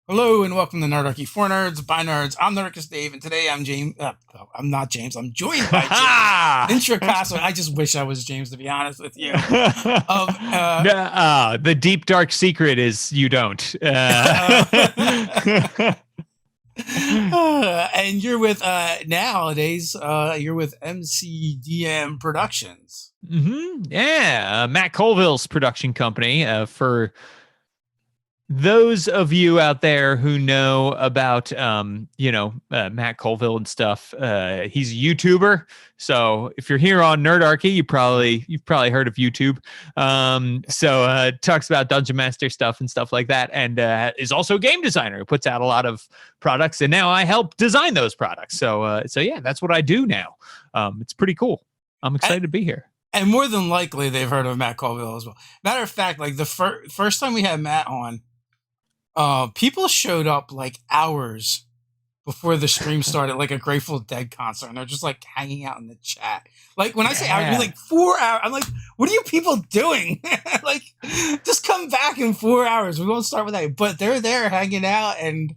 Hello and welcome to Nerdarchy for Nerds by Nerds. I'm Nerdicus Dave, and today I'm James. I'm not James. I'm joined by James Introcaso. I just wish I was James, to be honest with you. The deep dark secret is you don't. And you're with nowadays. You're with MCDM Productions. Yeah, Matt Colville's production company. For those of you out there who know about, Matt Colville and stuff, he's a YouTuber. So if you're here on Nerdarchy, you've probably heard of YouTube. Talks about Dungeon Master stuff and stuff like that, and is also a game designer who puts out a lot of products. And now I help design those products. So yeah, that's what I do now. It's pretty cool. I'm excited to be here. And more than likely, they've heard of Matt Colville as well. Matter of fact, like the first time we had Matt on, people showed up like hours before the stream started, like a Grateful Dead concert, and they're just like hanging out in the chat. Like when I say hours, like 4 hours. I'm like, what are you people doing? Like, just come back in 4 hours. We won't start with that. But they're there hanging out, and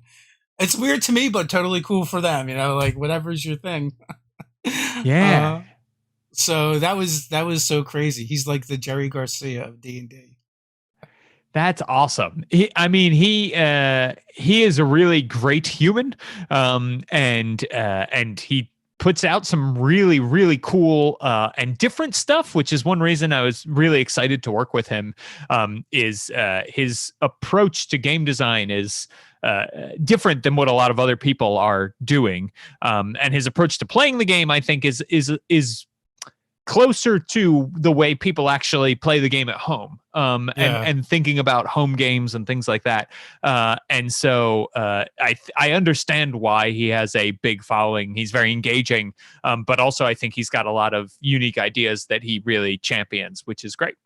it's weird to me, but totally cool for them. You know, like whatever's your thing. Yeah. So that was so crazy. He's like the Jerry Garcia of D&D. That's awesome. He is a really great human, and he puts out some really, really cool and different stuff, which is one reason I was really excited to work with him. Is his approach to game design is different than what a lot of other people are doing, and his approach to playing the game, I think, is closer to the way people actually play the game at home, and thinking about home games and things like that. And so I understand why he has a big following. He's very engaging, but also I think he's got a lot of unique ideas that he really champions, which is great.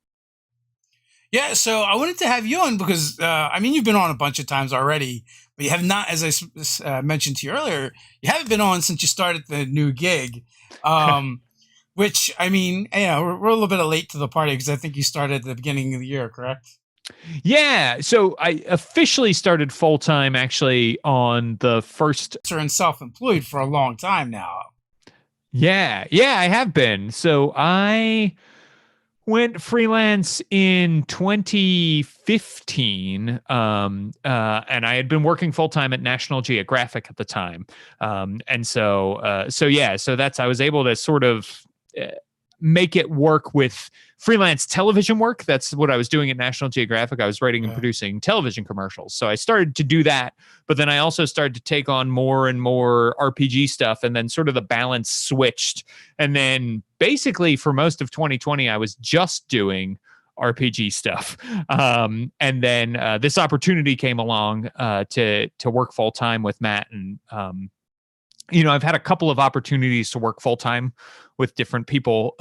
Yeah, so I wanted to have you on because, you've been on a bunch of times already, but you have not, as I mentioned to you earlier, you haven't been on since you started the new gig. Which, we're a little bit late to the party because I think you started at the beginning of the year, correct? Yeah. So I officially started full-time actually on the first. You're in self-employed for a long time now. Yeah, I have been. So I went freelance in 2015, and I had been working full-time at National Geographic at the time. So that's, I was able to sort of make it work with freelance television work. That's what I was doing at National Geographic. I was writing and producing television commercials. So I started to do that, but then I also started to take on more and more RPG stuff, and then sort of the balance switched. And then basically for most of 2020, I was just doing RPG stuff. And then this opportunity came along to work full time with Matt. And I've had a couple of opportunities to work full time with different people,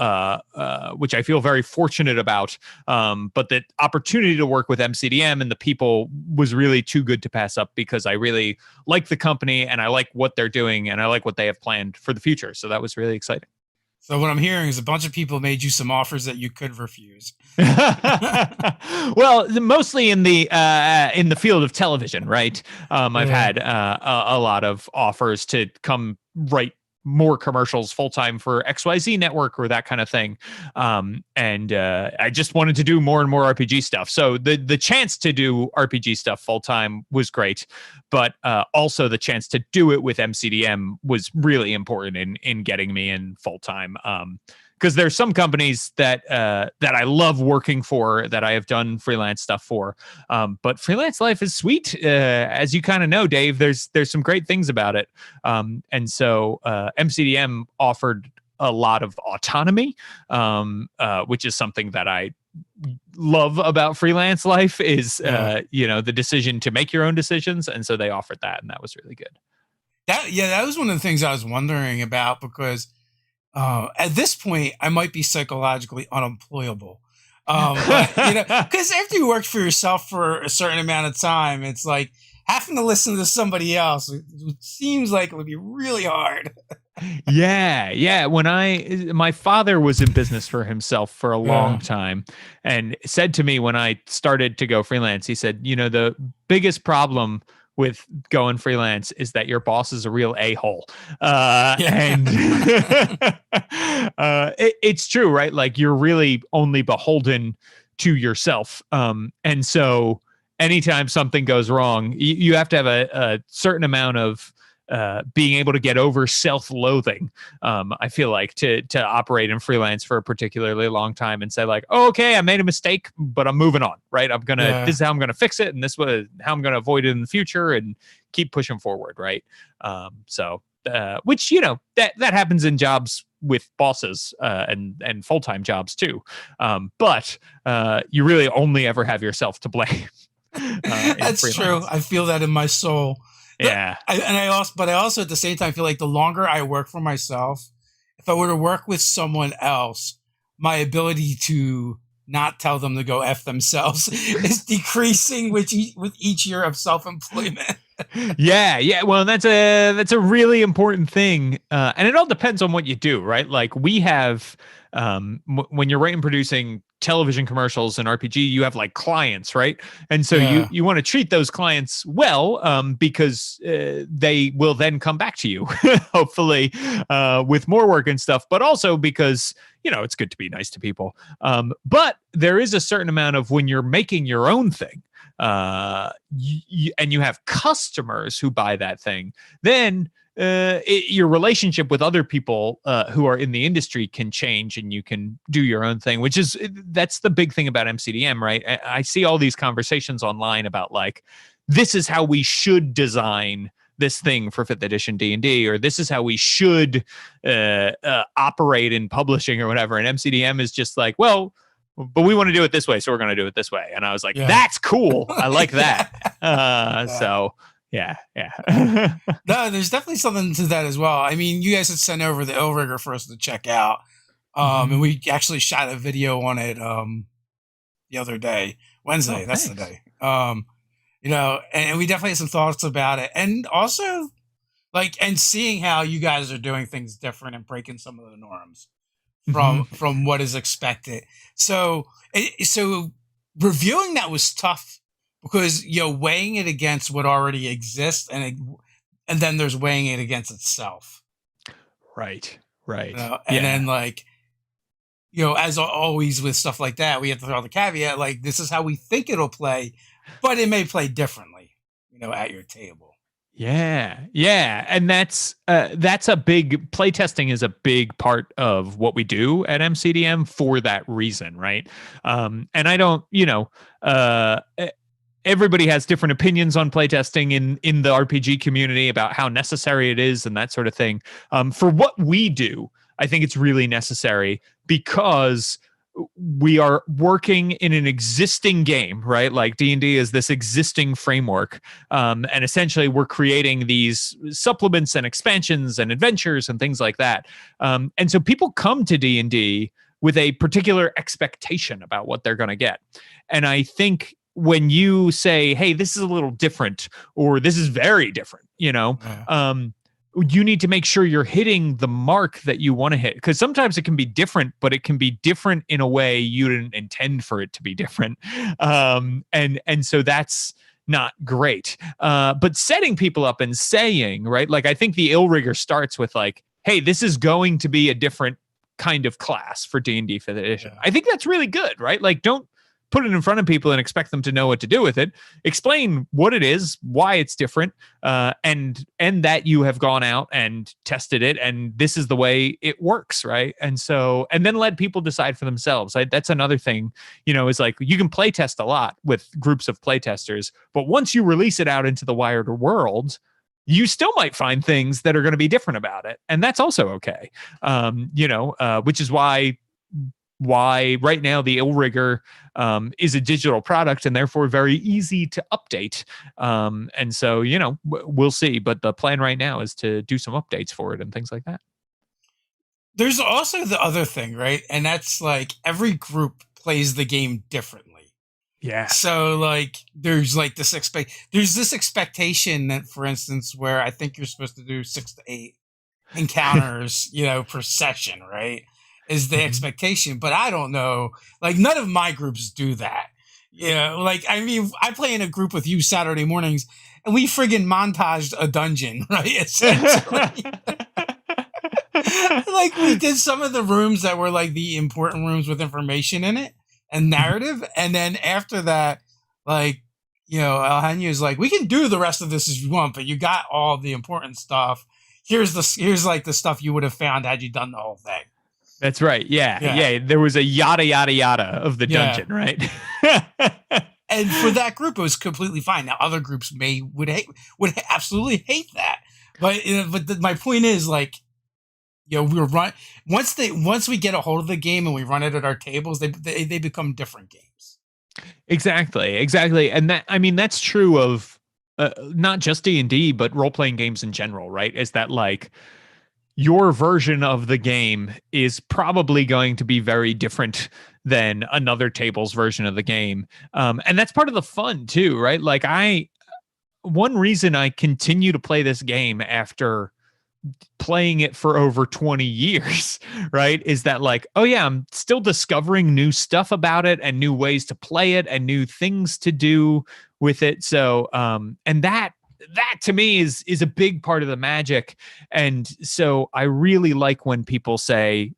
which I feel very fortunate about. But the opportunity to work with MCDM and the people was really too good to pass up, because I really like the company and I like what they're doing and I like what they have planned for the future. So that was really exciting. So what I'm hearing is a bunch of people made you some offers that you could refuse. Well, mostly in the field of television, right? I've had a lot of offers to come write more commercials full time for XYZ Network or that kind of thing. And I just wanted to do more and more RPG stuff. So the chance to do RPG stuff full time was great, but also the chance to do it with MCDM was really important in getting me in full time. Because there's some companies that I love working for, that I have done freelance stuff for. But freelance life is sweet, as you kind of know, Dave. There's some great things about it, and so MCDM offered a lot of autonomy, which is something that I love about freelance life. Is the decision to make your own decisions, and so they offered that, and that was really good. That was one of the things I was wondering about, because at this point, I might be psychologically unemployable. Because after you work for yourself for a certain amount of time, it's like having to listen to somebody else. It seems like it would be really hard. Yeah. My father was in business for himself for a long time, and said to me when I started to go freelance, he said, the biggest problem with going freelance is that your boss is a real a-hole. Yeah. And it's true, right? Like you're really only beholden to yourself. And so anytime something goes wrong, you have to have a certain amount of being able to get over self-loathing. I feel like to operate in freelance for a particularly long time and say like, oh, okay, I made a mistake, but I'm moving on, right? This is how I'm gonna fix it, and this was how I'm gonna avoid it in the future, and keep pushing forward, right? Which that happens in jobs with bosses and full-time jobs too, but you really only ever have yourself to blame. That's true. I feel that in my soul. Yeah. I also at the same time feel like the longer I work for myself, if I were to work with someone else, my ability to not tell them to go F themselves is decreasing with each year of self-employment. Yeah. Well, that's a really important thing, and it all depends on what you do, right? Like we have, when you're writing, producing television commercials and RPG, you have like clients, right? And so you want to treat those clients well, because they will then come back to you, hopefully, with more work and stuff. But also because it's good to be nice to people. But there is a certain amount of when you're making your own thing, and you have customers who buy that thing, then your relationship with other people who are in the industry can change, and you can do your own thing, that's the big thing about MCDM, right? I see all these conversations online about like, this is how we should design this thing for 5th edition D&D, or this is how we should operate in publishing or whatever. And MCDM is just like, well, but we want to do it this way, so we're going to do it this way. And I was like, that's cool. I like that. So yeah. No, there's definitely something to that as well. I mean, you guys had sent over the Illrigger for us to check out. And we actually shot a video on it the other day, Wednesday. That's the day. And we definitely had some thoughts about it. And also and seeing how you guys are doing things different and breaking some of the norms from what is expected. So reviewing that was tough because weighing it against what already exists, and then there's weighing it against itself. Right. And then as always with stuff like that, we have to throw the caveat like, this is how we think it'll play, but it may play differently, at your table. Yeah. And that's a big, playtesting is a big part of what we do at MCDM for that reason, right? And I don't, everybody has different opinions on playtesting in the RPG community about how necessary it is and that sort of thing. For what we do, I think it's really necessary because we are working in an existing game, right? Like D&D is this existing framework. And essentially we're creating these supplements and expansions and adventures and things like that. And so people come to D&D with a particular expectation about what they're going to get. And I think when you say, hey, this is a little different, or this is very different, you need to make sure you're hitting the mark that you want to hit, because sometimes it can be different, but it can be different in a way you didn't intend for it to be different. And so that's not great. But setting people up and saying, right, like I think the Illrigger starts with like, hey, this is going to be a different kind of class for D&D 5th edition. I think that's really good, right? Like, don't put it in front of people and expect them to know what to do with it. Explain what it is, why it's different, and that you have gone out and tested it, and this is the way it works, right? And then let people decide for themselves. That's another thing, is like you can play test a lot with groups of playtesters, but once you release it out into the wider world, you still might find things that are going to be different about it, and that's also okay. Which is why right now the Illrigger is a digital product and therefore very easy to update. And so, we'll see. But the plan right now is to do some updates for it and things like that. There's also the other thing, right? And that's like every group plays the game differently. Yeah. So there's this expectation that, for instance, where I think you're supposed to do 6 to 8 encounters, per session, right? Is the expectation, but I don't know. Like none of my groups do that. Yeah, like I mean, I play in a group with you Saturday mornings, and we friggin' montaged a dungeon, right? Essentially, like we did some of the rooms that were like the important rooms with information in it and narrative, and then after that, like Alhanya like, we can do the rest of this if you want, but you got all the important stuff. Here's like the stuff you would have found had you done the whole thing. That's right. Yeah. Yeah. Yeah. There was a yada, yada, yada of the Yeah. dungeon, right? And for that group, it was completely fine. Now, other groups would absolutely hate that. But my point is, like, we were once we get a hold of the game and we run it at our tables, they become different games. Exactly. And that, I mean, that's true of not just D&D, but role-playing games in general, right? Is that like your version of the game is probably going to be very different than another table's version of the game. And that's part of the fun too, right? Like one reason I continue to play this game after playing it for over 20 years, right, is that like, oh yeah, I'm still discovering new stuff about it and new ways to play it and new things to do with it. So and that to me is a big part of the magic. And so I really like when people say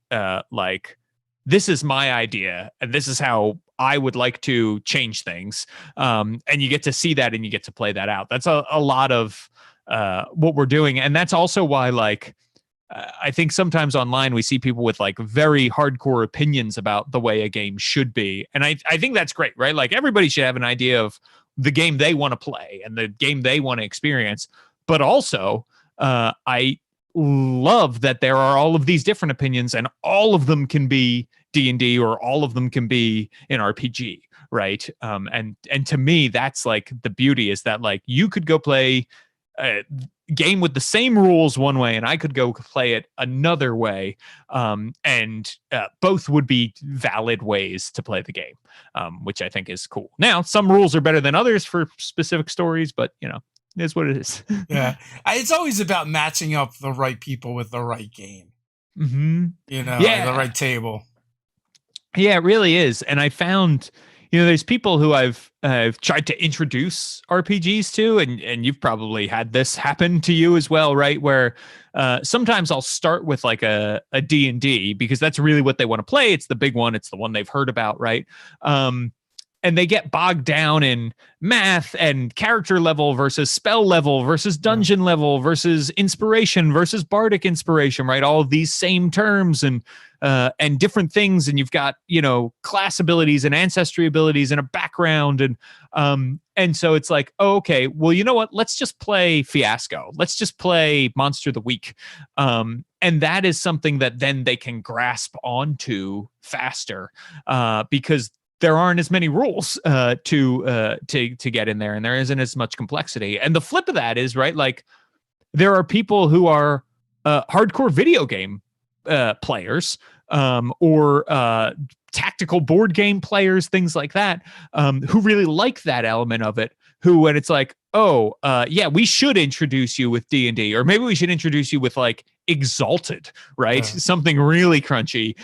like, this is my idea and this is how I would like to change things, and you get to see that and you get to play that out. That's a lot of what we're doing. And that's also why, like, I think sometimes online we see people with like very hardcore opinions about the way a game should be. And I think that's great, right? Like everybody should have an idea of the game they want to play and the game they want to experience. But also, I love that there are all of these different opinions and all of them can be D&D or all of them can be an RPG, right? And to me, that's like the beauty is that like you could go play a game with the same rules one way and I could go play it another way, and both would be valid ways to play the game, which I think is cool. Now, some rules are better than others for specific stories, but it is what it is. Yeah, it's always about matching up the right people with the right game. Mm-hmm. The right table. Yeah, it really is. And I found, there's people who I've tried to introduce RPGs to, and you've probably had this happen to you as well, right? Where sometimes I'll start with like a D&D because that's really what they want to play. It's the big one. It's the one they've heard about, right? And they get bogged down in math and character level versus spell level versus dungeon level versus inspiration versus bardic inspiration, right? All of these same terms and different things. And you've got, class abilities and ancestry abilities and a background. And so it's like, oh, okay, well, you know what? Let's just play Fiasco. Let's just play Monster of the Week. And that is something that then they can grasp onto faster because there aren't as many rules to get in there, and there isn't as much complexity. And the flip of that is, right, like there are people who are hardcore video game players or tactical board game players, things like that, who really like that element of it, when it's like, oh, yeah, we should introduce you with D&D, or maybe we should introduce you with like Exalted, right? Something really crunchy,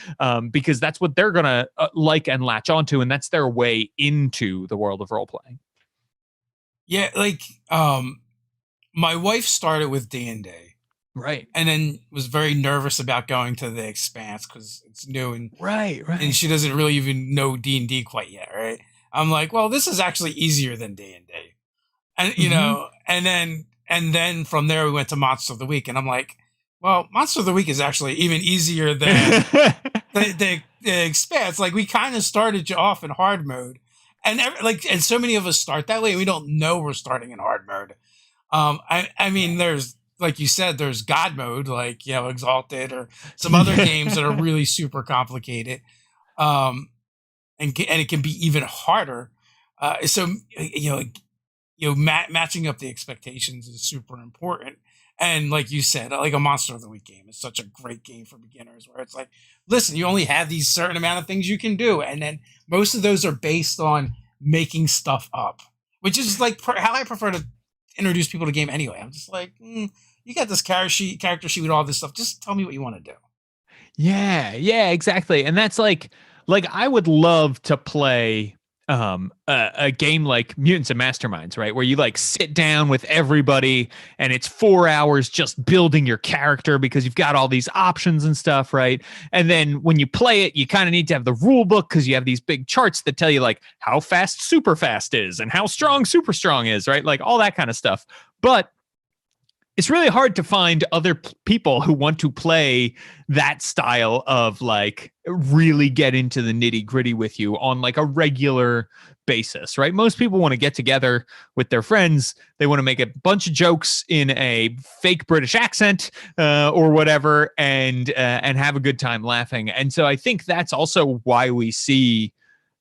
because that's what they're going to like and latch onto, and that's their way into the world of role-playing. Yeah, like my wife started with D&D. Right. And then was very nervous about going to the Expanse because it's new and right. And she doesn't really even know D&D quite yet, right? I'm like, well, this is actually easier than D&D. And and then from there we went to Monster of the Week, and I'm like, well, Monster of the Week is actually even easier than the Expanse. Like we kind of started you off in hard mode, and and so many of us start that way, and we don't know we're starting in hard mode. I mean, there's, like you said, there's God mode, like Exalted, or some other games that are really super complicated, and it can be even harder. So matching up the expectations is super important. And like you said, like a Monster of the Week game is such a great game for beginners, where it's like, listen, you only have these certain amount of things you can do, and then most of those are based on making stuff up, which is like how I prefer to introduce people to game anyway. I'm just like, you got this character sheet with all this stuff. Just tell me what you want to do. Yeah, exactly. And that's like I would love to play a game like Mutants and Masterminds, right? Where you like sit down with everybody and it's 4 hours just building your character because you've got all these options and stuff, right? And then when you play it, you kind of need to have the rule book because you have these big charts that tell you like how fast super fast is and how strong super strong is, right? Like all that kind of stuff. But it's really hard to find other people who want to play that style of like really get into the nitty gritty with you on like a regular basis, right? Most people want to get together with their friends. They want to make a bunch of jokes in a fake British accent or whatever, and have a good time laughing. And so I think that's also why we see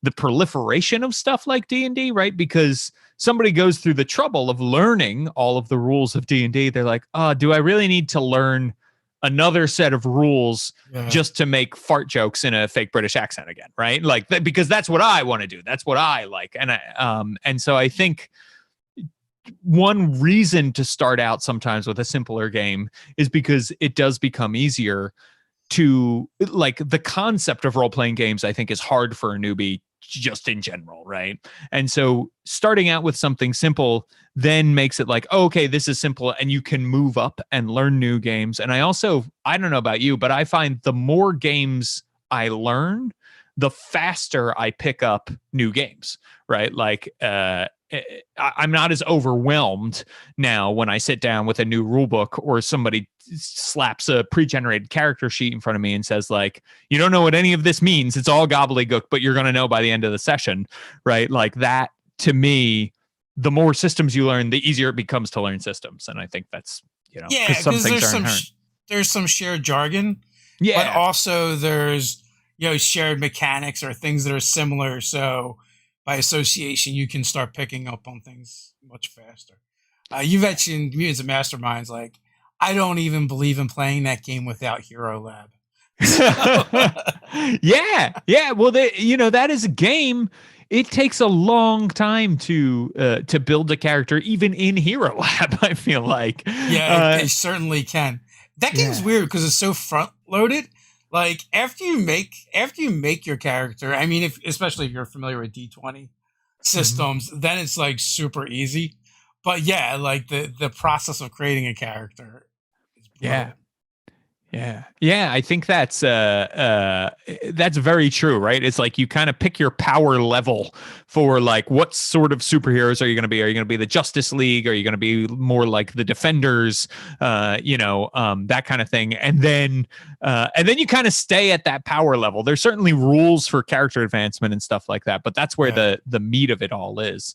the proliferation of stuff like D&D, right? Because somebody goes through the trouble of learning all of the rules of D&D. They're like, oh, do I really need to learn another set of rules just to make fart jokes in a fake British accent again, right? Like because that's what I want to do. That's what I like. And so I think one reason to start out sometimes with a simpler game is because it does become easier to like the concept of role-playing games, I think, is hard for a newbie just in general, right? And so starting out with something simple then makes it like, oh, okay, this is simple, and you can move up and learn new games. And I don't know about you, but I find the more games I learn, the faster I pick up new games, right? Like I'm not as overwhelmed now when I sit down with a new rule book or somebody slaps a pre-generated character sheet in front of me and says like, you don't know what any of this means. It's all gobbledygook, but you're going to know by the end of the session, right? Like that, to me, the more systems you learn, the easier it becomes to learn systems. And I think that's, because some things there's some shared jargon, but also there's, shared mechanics or things that are similar. So by association, you can start picking up on things much faster. You mentioned Mutants and Masterminds. Like, I don't even believe in playing that game without Hero Lab. Yeah. Well, that is a game. It takes a long time to build a character, even in Hero Lab. I feel like, it certainly can. That game's weird because it's so front loaded. Like after you make your character, I mean, especially if you're familiar with D20 systems, then it's like super easy. But yeah, like the process of creating a character is brutal. Yeah. I think that's very true, right? It's like you kind of pick your power level for like what sort of superheroes are you going to be? Are you going to be the Justice League? Are you going to be more like the Defenders? That kind of thing. And then you kind of stay at that power level. There's certainly rules for character advancement and stuff like that, but that's where the meat of it all is.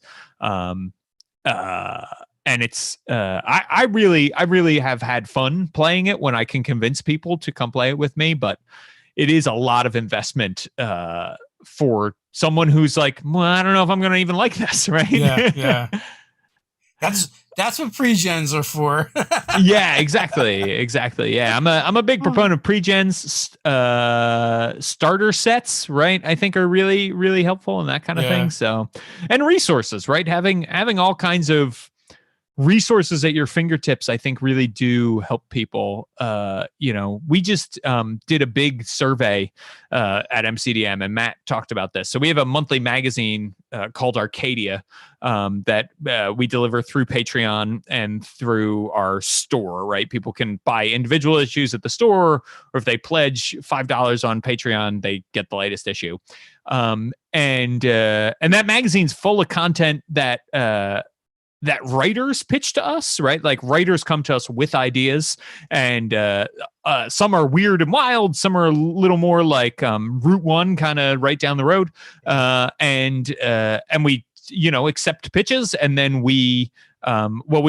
And it's I really have had fun playing it when I can convince people to come play it with me, but it is a lot of investment for someone who's like, well, I don't know if I'm going to even like this, right? Yeah. That's what pre-gens are for. Yeah, exactly. Yeah, I'm a big proponent of pre-gens. Starter sets, right? I think are really, really helpful and that kind of thing. So, and resources, right? Having all kinds of resources at your fingertips, I think, really do help people. We just did a big survey at MCDM, and Matt talked about this. So we have a monthly magazine called Arcadia that we deliver through Patreon and through our store, right? People can buy individual issues at the store, or if they pledge $5 on Patreon, they get the latest issue. And that magazine's full of content that writers pitch to us, right? Like writers come to us with ideas, and some are weird and wild. Some are a little more like Route One, kind of right down the road. And we, accept pitches, and then we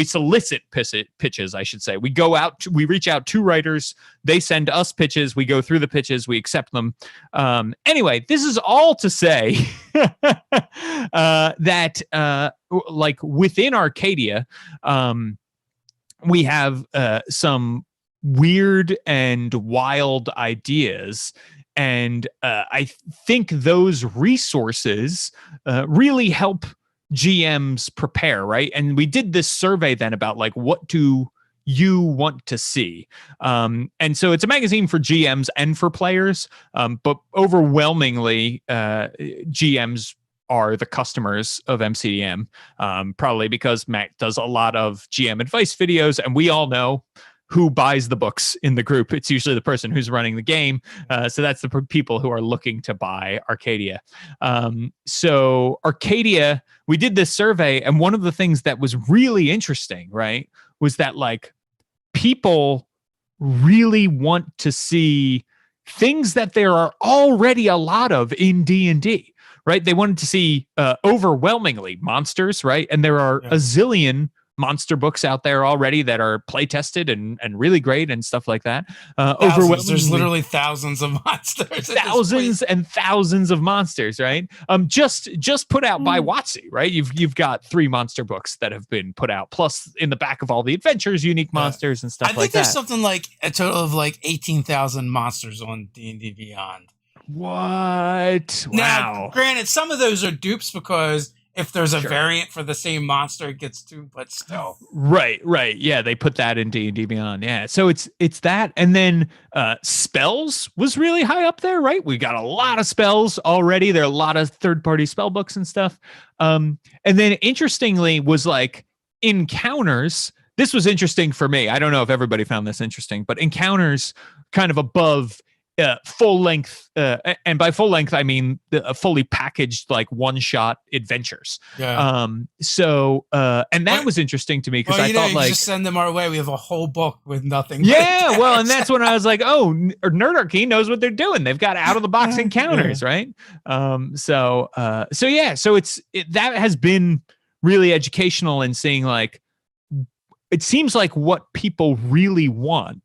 solicit pitches, I should say. We reach out to writers. They send us pitches. We go through the pitches. We accept them. Anyway, this is all to say that like within Arcadia, we have some weird and wild ideas. And I think those resources really help GMs prepare, right? And we did this survey then about like, what do you want to see? And so it's a magazine for GMs and for players, but overwhelmingly GMs are the customers of MCDM, probably because Matt does a lot of GM advice videos, and we all know who buys the books in the group. It's usually the person who's running the game. So that's the people who are looking to buy Arcadia. So Arcadia, we did this survey, and one of the things that was really interesting, right, was that like people really want to see things that there are already a lot of in D&D, right? They wanted to see overwhelmingly monsters, right? And there are a zillion monster books out there already that are play tested and really great and stuff like that. Overwhelmingly, there's literally thousands of monsters, thousands and thousands of monsters, right? Just put out by WotC, right? You've got 3 monster books that have been put out, plus in the back of all the adventures, unique monsters and stuff like that. I think there's something like a total of like 18,000 monsters on D&D Beyond. What? Wow. Now, granted, some of those are dupes because if there's a variant for the same monster, it gets 2, but still. Right. Yeah, they put that in D&D Beyond. Yeah, so it's that, and then spells was really high up there, right? We got a lot of spells already. There are a lot of third-party spell books and stuff. And then interestingly was like encounters. This was interesting for me. I don't know if everybody found this interesting, but encounters kind of above full length, and by full length I mean fully packaged like one-shot adventures. So and that was interesting to me because I thought, like, just send them our way. We have a whole book with nothing. Well, and that's when I was like, oh, Nerdarchy knows what they're doing. They've got out of the box encounters, right? So that has been really educational in seeing, like, it seems like what people really want,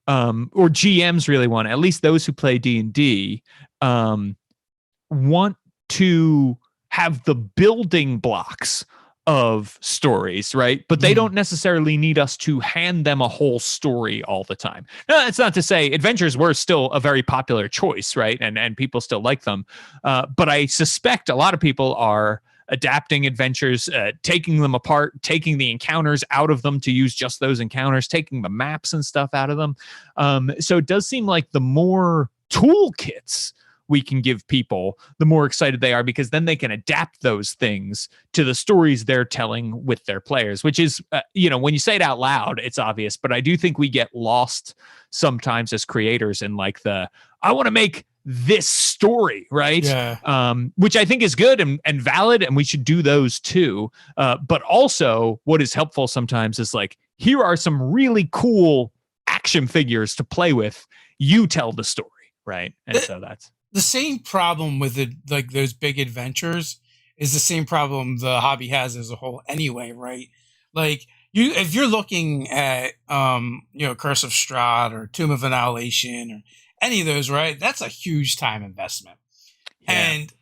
or GMs really want, at least those who play D&D, want to have the building blocks of stories, right? But they don't necessarily need us to hand them a whole story all the time. Now, that's not to say adventures were still a very popular choice, right? And people still like them. But I suspect a lot of people are adapting adventures, taking them apart, taking the encounters out of them to use just those encounters, taking the maps and stuff out of them. So it does seem like the more toolkits we can give people, the more excited they are, because then they can adapt those things to the stories they're telling with their players, which is, when you say it out loud, it's obvious, but I do think we get lost sometimes as creators in like I want to make this story, right? Which I think is good and valid, and we should do those too. But also what is helpful sometimes is like, here are some really cool action figures to play with. You tell the story, right? And so that's the same problem with it, like those big adventures is the same problem the hobby has as a whole anyway, right? Like if you're looking at Curse of Strahd or Tomb of Annihilation or any of those, right? That's a huge time investment. And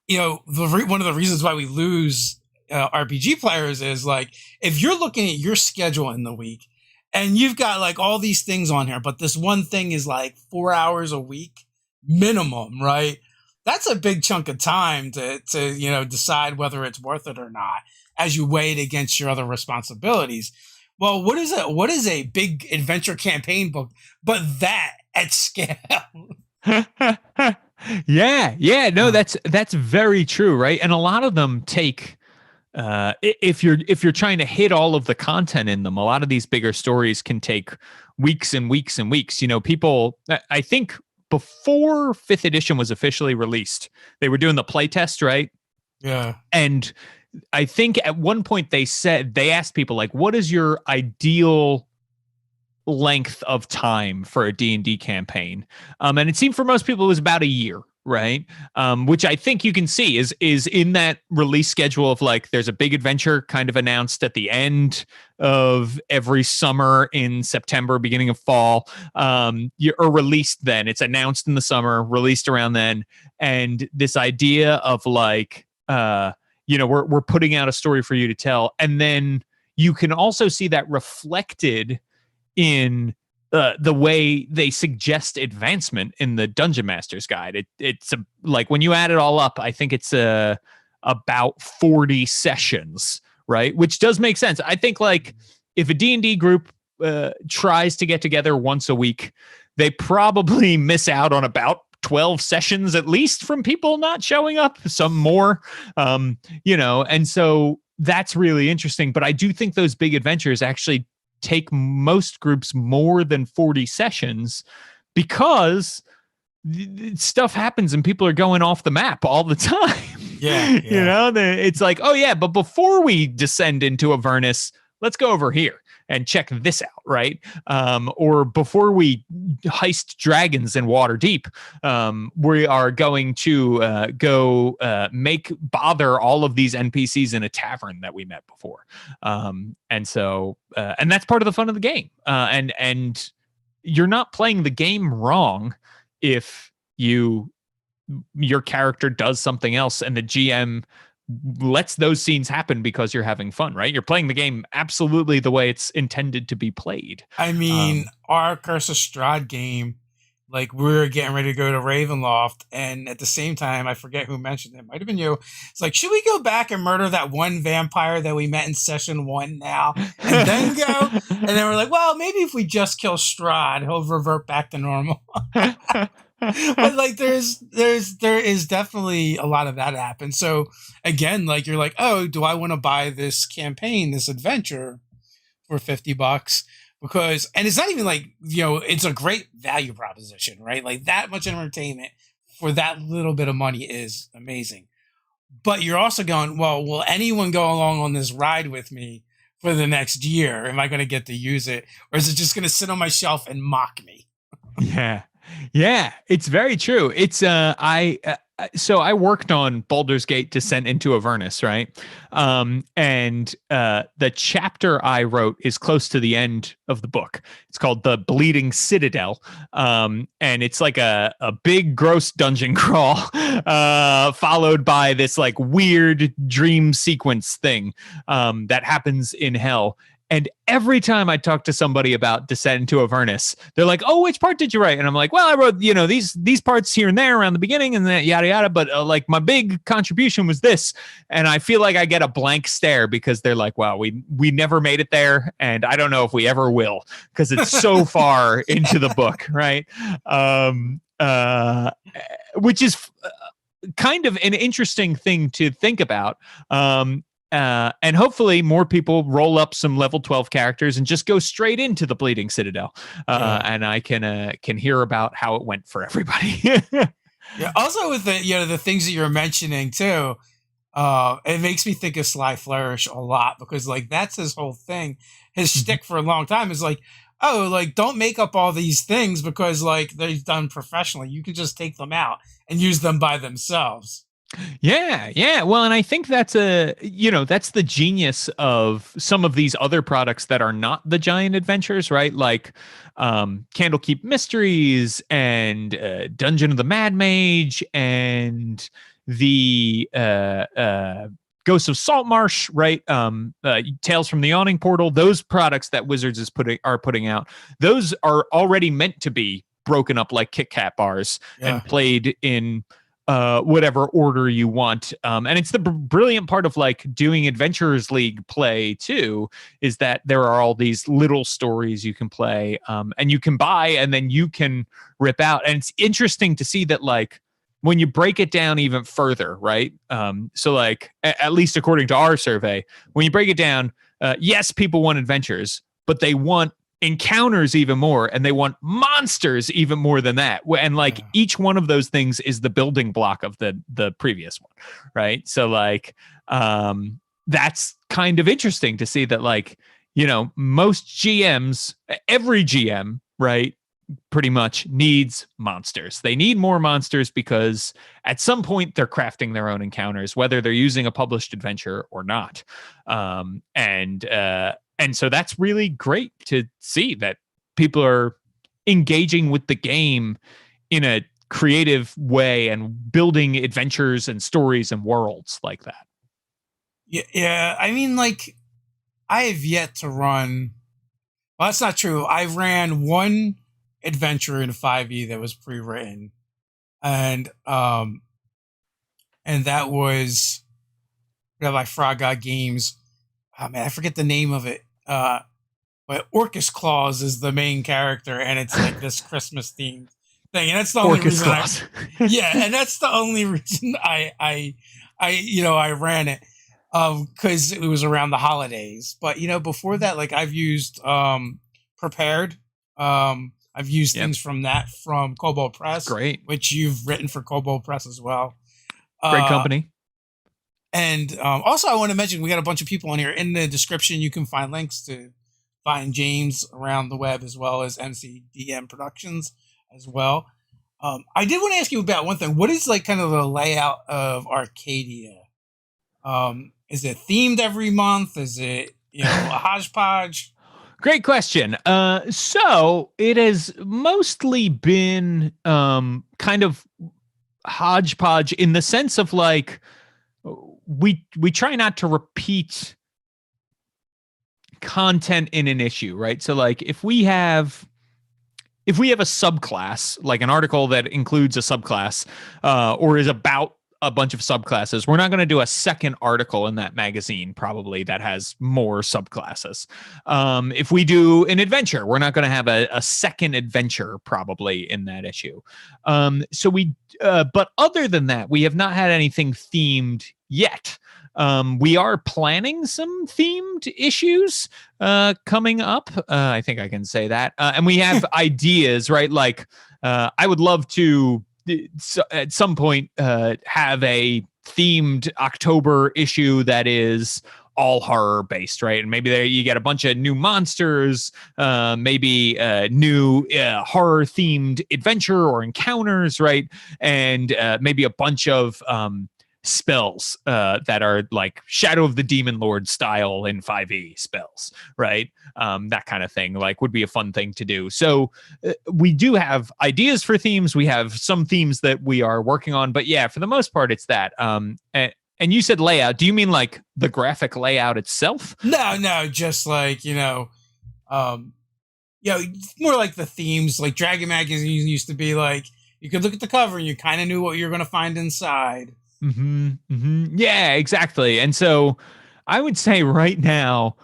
one of the reasons why we lose RPG players is like, if you're looking at your schedule in the week and you've got like all these things on here, but this one thing is like 4 hours a week minimum, right? That's a big chunk of time to decide whether it's worth it or not as you weigh it against your other responsibilities. Well, what is a big adventure campaign book but that at scale? That's very true, right? And a lot of them take if you're trying to hit all of the content in them, a lot of these bigger stories can take weeks and weeks and weeks. People, I think before 5th edition was officially released, they were doing the playtest, right? Yeah. And I think at one point they asked people, like, what is your ideal length of time for a D&D campaign? And it seemed for most people it was about a year, right? Which I think you can see is in that release schedule of like, there's a big adventure kind of announced at the end of every summer in September, beginning of fall, or released then. It's announced in the summer, released around then. And this idea of like, we're putting out a story for you to tell. And then you can also see that reflected in the way they suggest advancement in the Dungeon Master's Guide. It's like when you add it all up, I think it's about 40 sessions, right? Which does make sense. I think like if a D&D group tries to get together once a week, they probably miss out on about 12 sessions at least from people not showing up, some more, and so that's really interesting. But I do think those big adventures actually take most groups more than 40 sessions because stuff happens and people are going off the map all the time. Yeah. It's like, oh yeah, but before we descend into Avernus, let's go over here and check this out, right? Or before we heist dragons in Waterdeep, we are going to go bother all of these NPCs in a tavern that we met before. And that's part of the fun of the game. And you're not playing the game wrong if your character does something else and the GM lets those scenes happen because you're having fun, right? You're playing the game absolutely the way it's intended to be played. I mean, our Curse of Strahd game, like we were getting ready to go to Ravenloft, and at the same time, I forget who mentioned it. Might have been you. It's like, should we go back and murder that one vampire that we met in session 1 now, and then go? And then we're like, well, maybe if we just kill Strahd, he'll revert back to normal. But like, there is definitely a lot of that happen. So again, like you're like, oh, do I want to buy this campaign, this adventure for $50? Because, and it's not even like, it's a great value proposition, right? Like that much entertainment for that little bit of money is amazing. But you're also going, well, will anyone go along on this ride with me for the next year? Am I going to get to use it? Or is it just going to sit on my shelf and mock me? Yeah. Yeah, it's very true. It's so I worked on Baldur's Gate Descent into Avernus, right? And the chapter I wrote is close to the end of the book. It's called The Bleeding Citadel. And it's like a big gross dungeon crawl, followed by this like weird dream sequence thing that happens in hell. And every time I talk to somebody about Descent into Avernus, they're like, "Oh, which part did you write?" And I'm like, "Well, I wrote, these parts here and there around the beginning, and then yada yada. But like my big contribution was this." And I feel like I get a blank stare because they're like, "Wow, we never made it there, and I don't know if we ever will because it's so far into the book, right?" Which is kind of an interesting thing to think about. And hopefully more people roll up some level 12 characters and just go straight into the Bleeding Citadel. And I can hear about how it went for everybody. Yeah. Also with the things that you're mentioning too, it makes me think of Sly Flourish a lot because like that's his whole thing. His shtick for a long time is like, oh, like don't make up all these things because like they're done professionally. You can just take them out and use them by themselves. Yeah. Well, and I think that's that's the genius of some of these other products that are not the giant adventures, right? Like Candlekeep Mysteries and Dungeon of the Mad Mage and the Ghosts of Saltmarsh, right? Tales from the Yawning Portal. Those products that Wizards are putting out, those are already meant to be broken up like Kit Kat bars and played in whatever order you want. And it's the brilliant part of like doing Adventurers League play too, is that there are all these little stories you can play and you can buy and then you can rip out. And it's interesting to see that like when you break it down even further, right? So like, at least according to our survey, when you break it down, yes, people want adventures, but they want encounters even more, and they want monsters even more than that. And like each one of those things is the building block of the previous one, right? So like that's kind of interesting to see that like, most GMs, every GM, right, pretty much needs monsters. They need more monsters because at some point they're crafting their own encounters, whether they're using a published adventure or not. And so that's really great to see that people are engaging with the game in a creative way and building adventures and stories and worlds like that. Yeah. I mean, like, I have yet to run. Well, that's not true. I ran one adventure in 5e that was pre-written, and that was by Frog God Games. Oh man, I forget the name of it. But Orcus Claus is the main character, and it's like this Christmas theme. thing, and that's the only Orcus reason clause. yeah, and that's the only reason I ran it, because it was around the holidays. But before that, like I've used Prepared. I've used Yep. things from Cobalt Press, Great. which you've written for Cobalt Press as well. Great company. And also, I want to mention we got a bunch of people on here. In the description, you can find links to find James around the web, as well as MCDM Productions as well. I did want to ask you about one thing. What is like kind of the layout of Arcadia? Is it themed every month? Is it a hodgepodge? Great question. So it has mostly been kind of hodgepodge in the sense of like we try not to repeat content in an issue, right? So like if we have a subclass, like an article that includes a subclass or is about a bunch of subclasses, we're not going to do a second article in that magazine probably that has more subclasses. If we do an adventure, we're not going to have a second adventure probably in that issue. But other than that, we have not had anything themed yet. We are planning some themed issues coming up. I think I can say that. And we have ideas, right? Like I would love to at some point have a themed October issue that is all horror based, right? And maybe there you get a bunch of new monsters, maybe new horror themed adventure or encounters, right? And maybe a bunch of spells that are like Shadow of the Demon Lord style in 5e spells, right? That kind of thing, like, would be a fun thing to do. So we do have ideas for themes. We have some themes that we are working on, but yeah, for the most part, it's that. And you said layout. Do you mean like the graphic layout itself? No, just like more like the themes. Like Dragon Magazine used to be like you could look at the cover and you kind of knew what you're going to find inside. Yeah, exactly. And so I would say right now,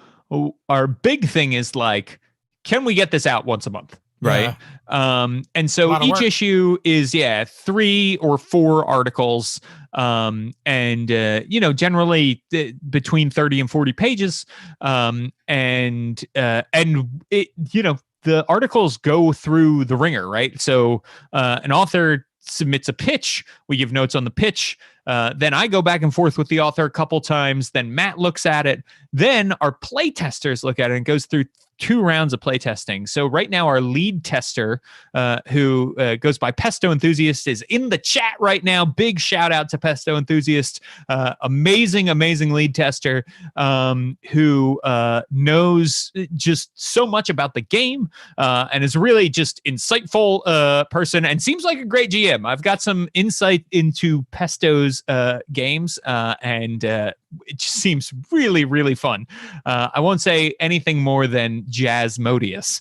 our big thing is like, can we get this out once a month? Right. Yeah. And so each issue is 3 or 4 articles. And generally between 30 and 40 pages. And it, the articles go through the ringer, right? So an author submits a pitch. We give notes on the pitch. Then I go back and forth with the author a couple times. Then Matt looks at it. Then our playtesters look at it and goes through 2 rounds of playtesting. So right now our lead tester, who goes by Pesto Enthusiast, is in the chat right now. Big shout out to Pesto Enthusiast. Amazing lead tester who knows just so much about the game and is really just insightful person and seems like a great GM. I've got some insight into Pesto's games and it just seems really, really fun. I won't say anything more than Jazzmodious,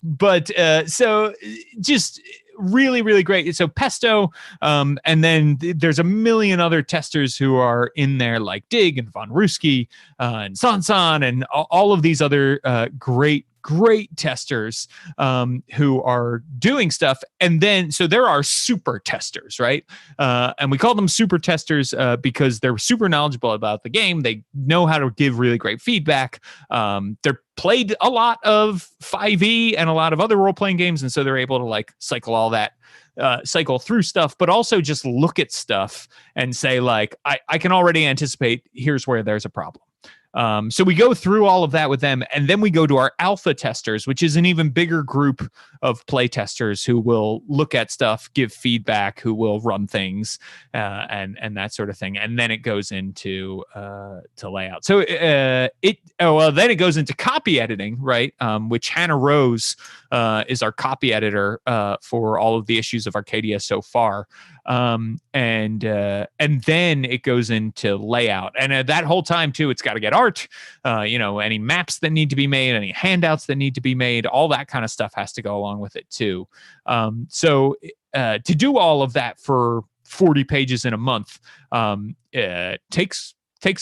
but so just really, really great. So Pesto, and then there's a million other testers who are in there, like Dig and Von Ruski and Sansan and all of these other great testers who are doing stuff. And then so there are super testers, right? And we call them super testers because they're super knowledgeable about the game. They know how to give really great feedback. They're played a lot of 5e and a lot of other role-playing games, and so they're able to like cycle through stuff, but also just look at stuff and say like, I can already anticipate here's where there's a problem. So we go through all of that with them, and then we go to our alpha testers, which is an even bigger group of play testers who will look at stuff, give feedback, who will run things, and that sort of thing. And then it goes into to layout. So then it goes into copy editing, right? Which Hannah Rose is our copy editor for all of the issues of Arcadia so far. And then it goes into layout, and that whole time too, it's got to get art, any maps that need to be made, any handouts that need to be made, all that kind of stuff has to go along with it too. So to do all of that for 40 pages in a month takes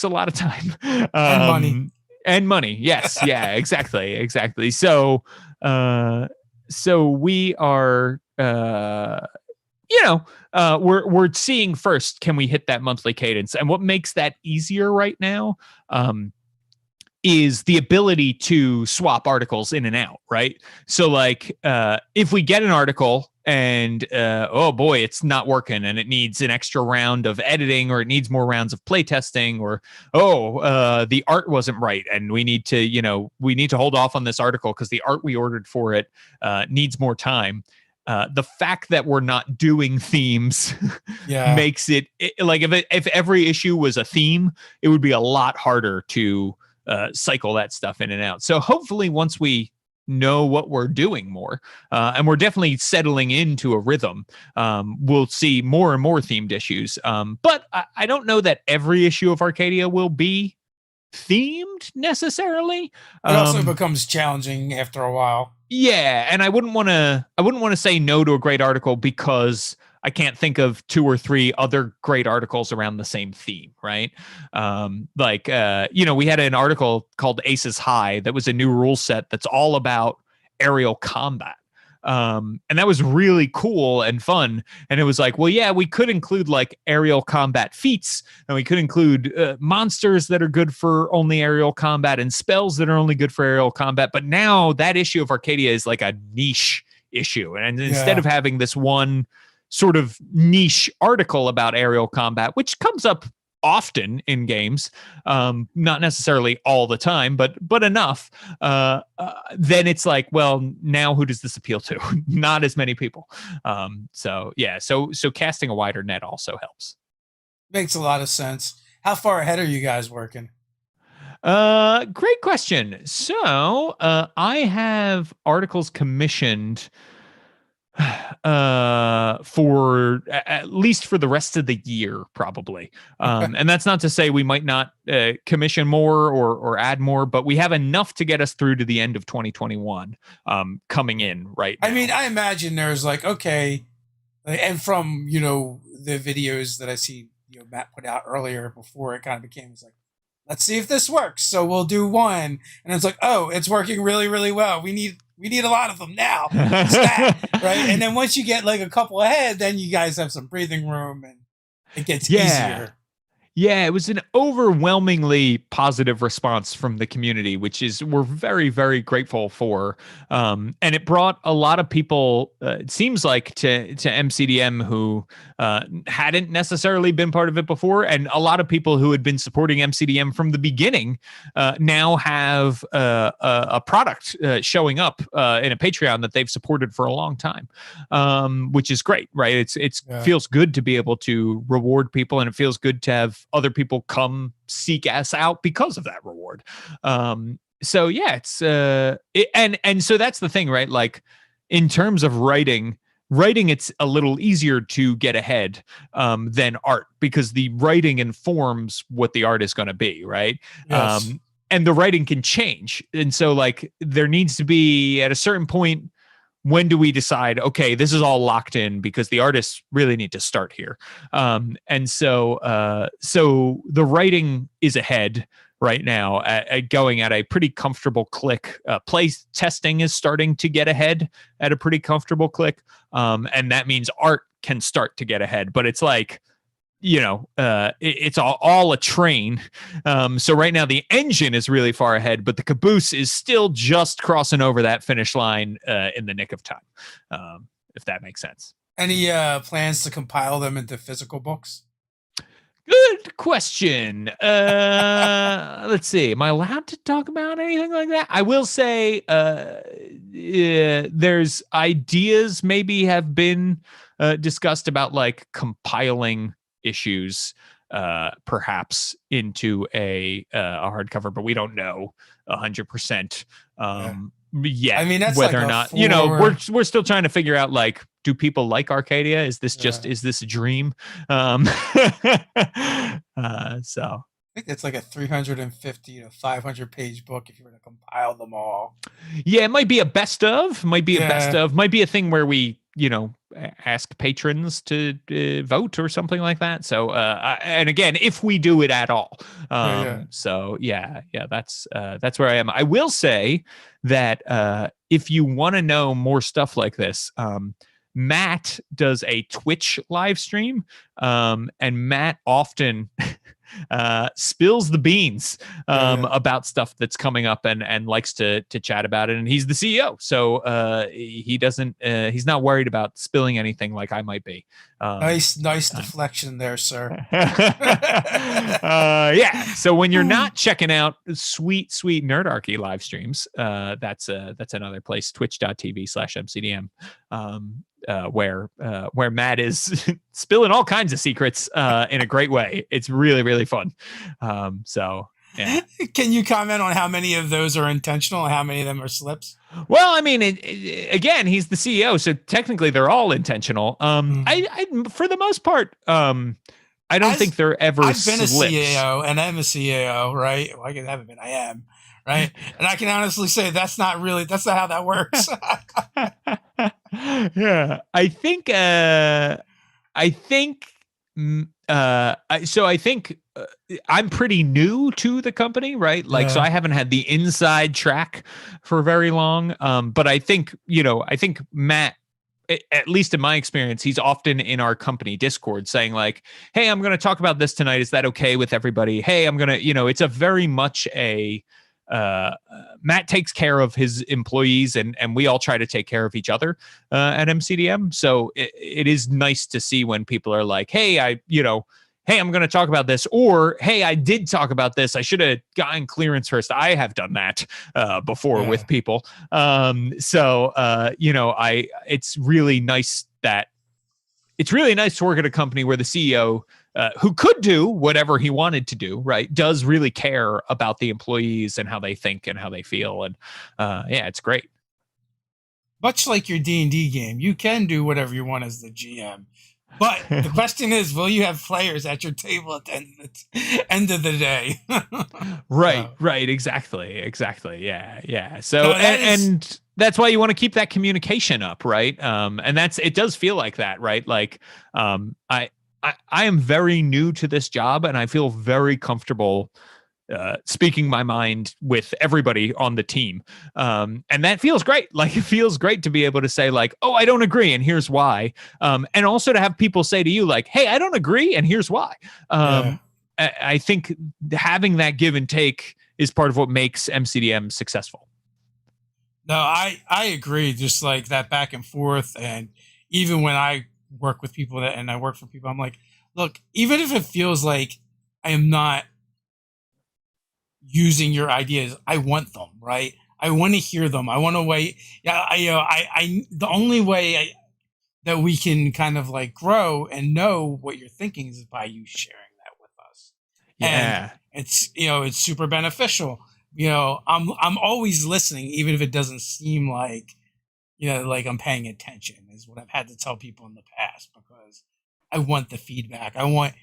a lot of time and money. Yes, yeah, exactly. So so we are, we're seeing first, can we hit that monthly cadence? And what makes that easier right now, is the ability to swap articles in and out, right? So like, if we get an article and oh boy, it's not working and it needs an extra round of editing, or it needs more rounds of playtesting, or the art wasn't right and we need to hold off on this article because the art we ordered for it needs more time. The fact that we're not doing themes makes it like, if every issue was a theme, it would be a lot harder to cycle that stuff in and out. So hopefully once we know what we're doing more, and we're definitely settling into a rhythm, we'll see more and more themed issues. But I don't know that every issue of Arcadia will be themed necessarily. It also becomes challenging after a while. Yeah, and I wouldn't want to say no to a great article because I can't think of 2 or 3 other great articles around the same theme, right? We had an article called Aces High that was a new rule set that's all about aerial combat. And that was really cool and fun. And it was like, well, yeah, we could include like aerial combat feats, and we could include monsters that are good for only aerial combat and spells that are only good for aerial combat. But now that issue of Arcadia is like a niche issue. And instead of having this one sort of niche article about aerial combat, which comes up often in games, not necessarily all the time, but enough, then it's like, well, now who does this appeal to? Not as many people. So casting a wider net also helps. Makes a lot of sense. How far ahead are you guys working? Great question. So I have articles commissioned for at least for the rest of the year, probably. And that's not to say we might not commission more or add more, but we have enough to get us through to the end of 2021 coming in right now. I mean, I imagine there's like, okay, and from the videos that I see Matt put out earlier before it kind of became, it's like, let's see if this works, so we'll do one, and it's like, oh, it's working really, really well, we need a lot of them now. Right? And then once you get like a couple ahead, then you guys have some breathing room and it gets easier. Yeah, it was an overwhelmingly positive response from the community, which is we're very, very grateful for. And it brought a lot of people, it seems like, to MCDM who hadn't necessarily been part of it before. And a lot of people who had been supporting MCDM from the beginning now have a product showing up in a Patreon that they've supported for a long time, which is great, right? It feels good to be able to reward people, and it feels good to have other people come seek us out because of that reward. So yeah, it's and so that's the thing, right? Like in terms of writing, it's a little easier to get ahead than art, because the writing informs what the art is going to be, right? Yes. And the writing can change, and so like there needs to be at a certain point, when do we decide, okay, this is all locked in because the artists really need to start here? And so the writing is ahead right now, going at a pretty comfortable click. Play testing is starting to get ahead at a pretty comfortable click. And that means art can start to get ahead, but it's like, it's all a train. So right now the engine is really far ahead, but the caboose is still just crossing over that finish line in the nick of time, if that makes sense. Any plans to compile them into physical books? Good question. Let's see. Am I allowed to talk about anything like that? I will say there's ideas maybe have been discussed about like compiling issues perhaps into a hardcover, but we don't know 100% yet. I mean, that's whether like or not we're still trying to figure out, like, do people like Arcadia? Is this is this a dream? So I think it's like a 350 to 500 page book if you were to compile them all. Yeah, it might be a best of, might be a thing where we ask patrons to vote or something like that. So, and again, if we do it at all. So yeah, that's where I am. I will say that if you want to know more stuff like this, Matt does a Twitch live stream, and Matt often spills the beans about stuff that's coming up and likes to chat about it. And he's the CEO, so he doesn't he's not worried about spilling anything like I might be. Nice deflection there, sir. Yeah. So when you're not checking out sweet Nerdarchy live streams, that's another place, twitch.tv/MCDM, where Matt is spilling all kinds of secrets in a great way. It's really, really fun. So yeah. Can you comment on how many of those are intentional and how many of them are slips? Well, I mean, again, he's the CEO, so technically they're all intentional. I for the most part, I don't think they're ever I've been slips. a CEO and I'm a CEO, right? Well, I haven't been. I am, right? And I can honestly say that's not how that works. Yeah, I think I'm pretty new to the company, right? Like, so I haven't had the inside track for very long. But I think Matt, at least in my experience, he's often in our company Discord saying like, hey, I'm going to talk about this tonight. Is that okay with everybody? Hey, I'm going to, it's a very much a, Matt takes care of his employees and we all try to take care of each other at MCDM. So it is nice to see when people are like, hey, hey, I'm going to talk about this, or hey, I did talk about this. I should have gotten clearance first. I have done that before with people. It's really nice to work at a company where the CEO, who could do whatever he wanted to do, right, does really care about the employees and how they think and how they feel. And it's great. Much like your D&D game, you can do whatever you want as the GM. But the question is, will you have players at your table at the end of the day? Right. Exactly. Yeah. So, and that's why you want to keep that communication up, right? And it does feel like that, right? Like, I am very new to this job and I feel very comfortable speaking my mind with everybody on the team. And that feels great. Like, it feels great to be able to say like, oh, I don't agree and here's why. And also to have people say to you like, hey, I don't agree and here's why. I think having that give and take is part of what makes MCDM successful. No, I agree. Just like that back and forth. And even when I work with people and I work for people, I'm like, look, even if it feels like I am not using your ideas, I want them, right? I want to hear them. I want to wait. Yeah, the only way that we can kind of like grow and know what you're thinking is by you sharing that with us. Yeah, and it's super beneficial. I'm always listening, even if it doesn't seem like like I'm paying attention. Is what I've had to tell people in the past, because I want the feedback. I want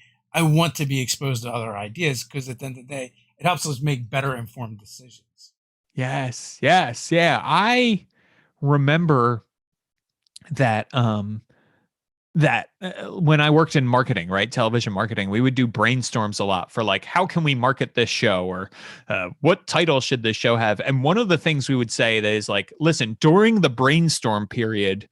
to be exposed to other ideas, because at the end of the day, it helps us make better informed decisions. Yes. Yeah. I remember that when I worked in marketing, right, television marketing, we would do brainstorms a lot for like, how can we market this show, or what title should this show have? And one of the things we would say that is like, listen, during the brainstorm period,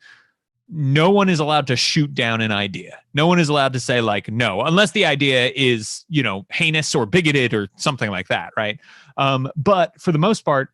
no one is allowed to shoot down an idea. No one is allowed to say like, no, unless the idea is, heinous or bigoted or something like that. Right. But for the most part,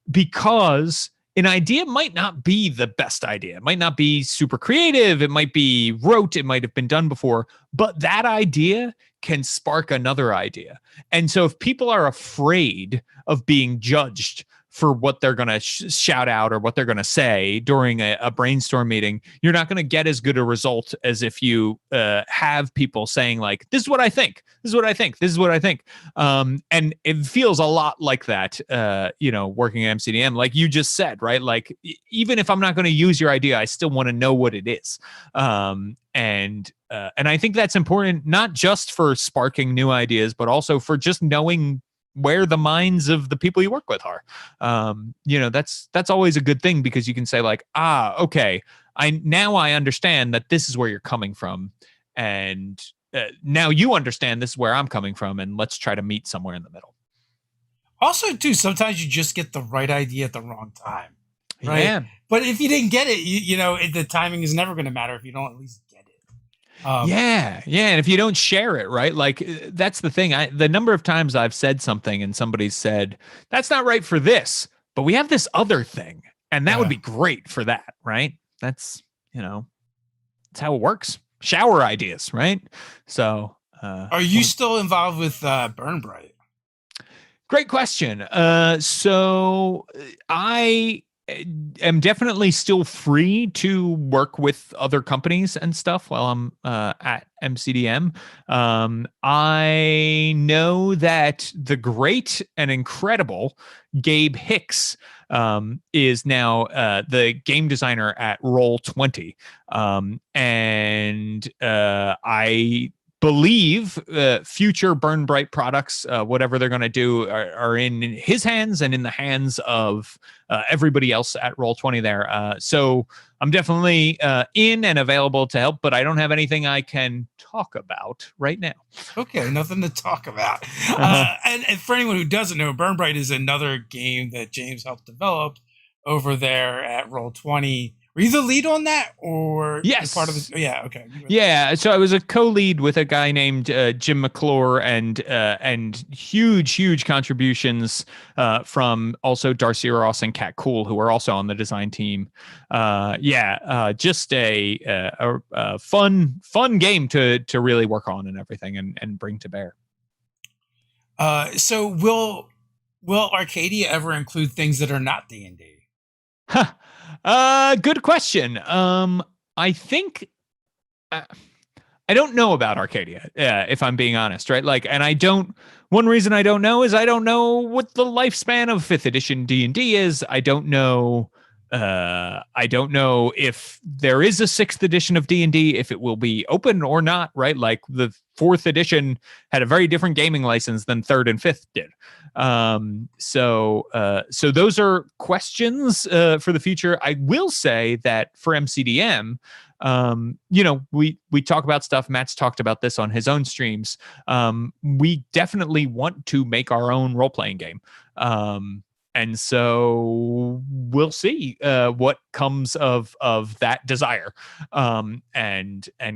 because an idea might not be the best idea, it might not be super creative, it might be rote, it might have been done before, but that idea can spark another idea. And so if people are afraid of being judged for what they're going to shout out or what they're going to say during a brainstorm meeting, you're not going to get as good a result as if you have people saying like, this is what I think, this is what I think, this is what I think. And it feels a lot like that, working at MCDM, like you just said, right? Like, even if I'm not going to use your idea, I still want to know what it is. And I think that's important, not just for sparking new ideas, but also for just knowing where the minds of the people you work with are. That's always a good thing, because you can say like, okay, I understand that this is where you're coming from, and now you understand this is where I'm coming from, and let's try to meet somewhere in the middle. Also, too, sometimes you just get the right idea at the wrong time, right? Yeah. But if you didn't get it, the timing is never going to matter if you don't at least get it. Yeah. And if you don't share it, right? Like that's the thing. The number of times I've said something and somebody said, that's not right for this, but we have this other thing. And that would be great for that, right? That's, that's how it works. Shower ideas, right? So are you still involved with Burn Bryte? Great question. So I am definitely still free to work with other companies and stuff while I'm at MCDM. I know that the great and incredible Gabe Hicks is now the game designer at Roll20. And I believe future Burn Bryte products, whatever they're going to do, are in his hands and in the hands of everybody else at Roll20 there. So I'm definitely in and available to help, but I don't have anything I can talk about right now. Okay, nothing to talk about. And for anyone who doesn't know, Burn Bryte is another game that James helped develop over there at Roll20. Were you the lead on that, or yes, part of the? Yeah, okay. Yeah, so I was a co-lead with a guy named Jim McClure, and huge contributions from also Darcy Ross and Kat Cool, who were also on the design team. Just a fun game to really work on and everything and bring to bear. So will Arcadia ever include things that are not D&D? Good question. I think I don't know about Arcadia, if I'm being honest, right? Like, and one reason I don't know is I don't know what the lifespan of 5th edition D&D is. I don't know if there is a 6th edition of D&D, if it will be open or not, right? Like the 4th edition had a very different gaming license than 3rd and 5th did. So those are questions for the future. I will say that for MCDM, we talk about stuff. Matt's talked about this on his own streams. We definitely want to make our own role-playing game. And so we'll see what comes of that desire, and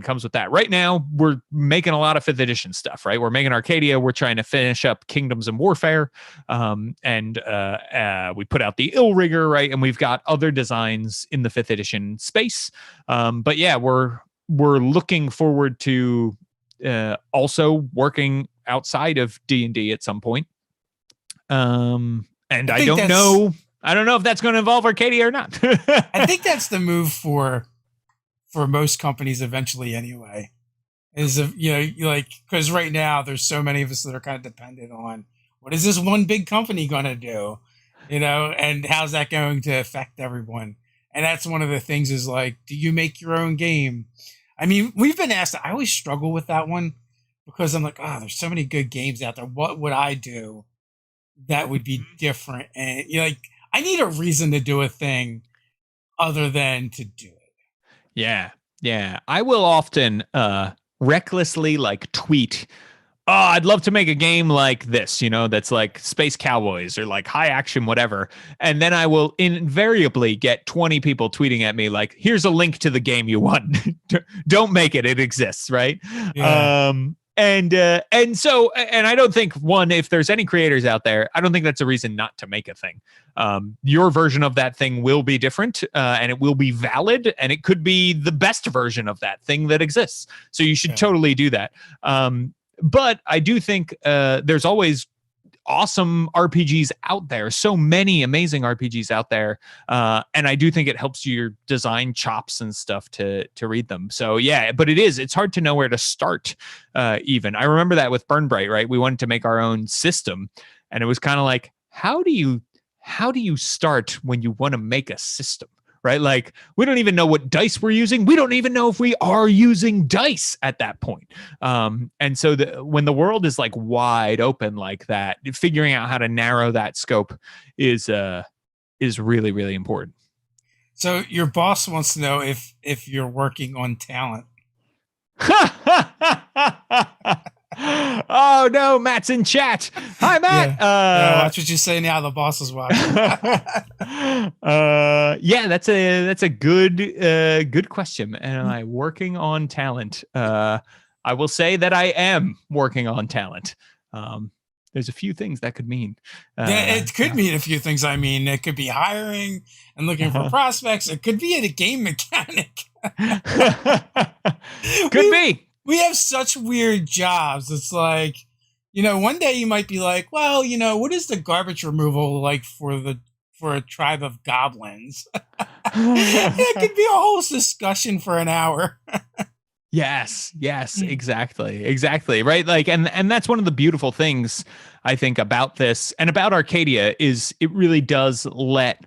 comes with that. Right now, we're making a lot of 5th edition stuff, right? We're making Arcadia. We're trying to finish up Kingdoms and Warfare, and we put out the Illrigger, right? And we've got other designs in the 5th edition space. But yeah, we're looking forward to also working outside of D&D at some point. And I don't know if that's going to involve Arcadia or not. I think that's the move for most companies eventually anyway. Is because right now there's so many of us that are kind of dependent on what is this one big company going to do, and how's that going to affect everyone? And that's one of the things is like, do you make your own game? I mean, we've been asked. I always struggle with that one because I'm like, there's so many good games out there. What would I do that would be different? And I need a reason to do a thing other than to do it. Yeah. I will often recklessly tweet, I'd love to make a game like this, that's like Space Cowboys or like high action, whatever. And then I will invariably get 20 people tweeting at me like, here's a link to the game you want. Don't make it. It exists, right? Yeah. And I don't think, if there's any creators out there, I don't think that's a reason not to make a thing. Your version of that thing will be different, and it will be valid, and it could be the best version of that thing that exists. So you should totally do that. But I do think there's always awesome RPGs out there, so many amazing RPGs out there, and I do think it helps your design chops and stuff to read them. So yeah, but it's hard to know where to start. Even I remember that with Burn Bryte, right? We wanted to make our own system, and it was kind of like, how do you start when you want to make a system? Right? Like, we don't even know what dice we're using. We don't even know if we are using dice at that point. And so when the world is like wide open like that, figuring out how to narrow that scope is really, really important. So your boss wants to know if you're working on talent. Oh no, Matt's in chat. Hi, Matt. Yeah, watch what you say now. The boss is watching. Yeah, that's a good question. And am I working on talent? I will say that I am working on talent. There's a few things that could mean. Yeah, it could mean a few things. I mean, it could be hiring and looking for prospects. It could be a game mechanic. Could be. We have such weird jobs. It's like, one day you might be like, well, what is the garbage removal like for a tribe of goblins? It could be a whole discussion for an hour. Yes, exactly. Right. Like, and that's one of the beautiful things I think about this and about Arcadia is it really does let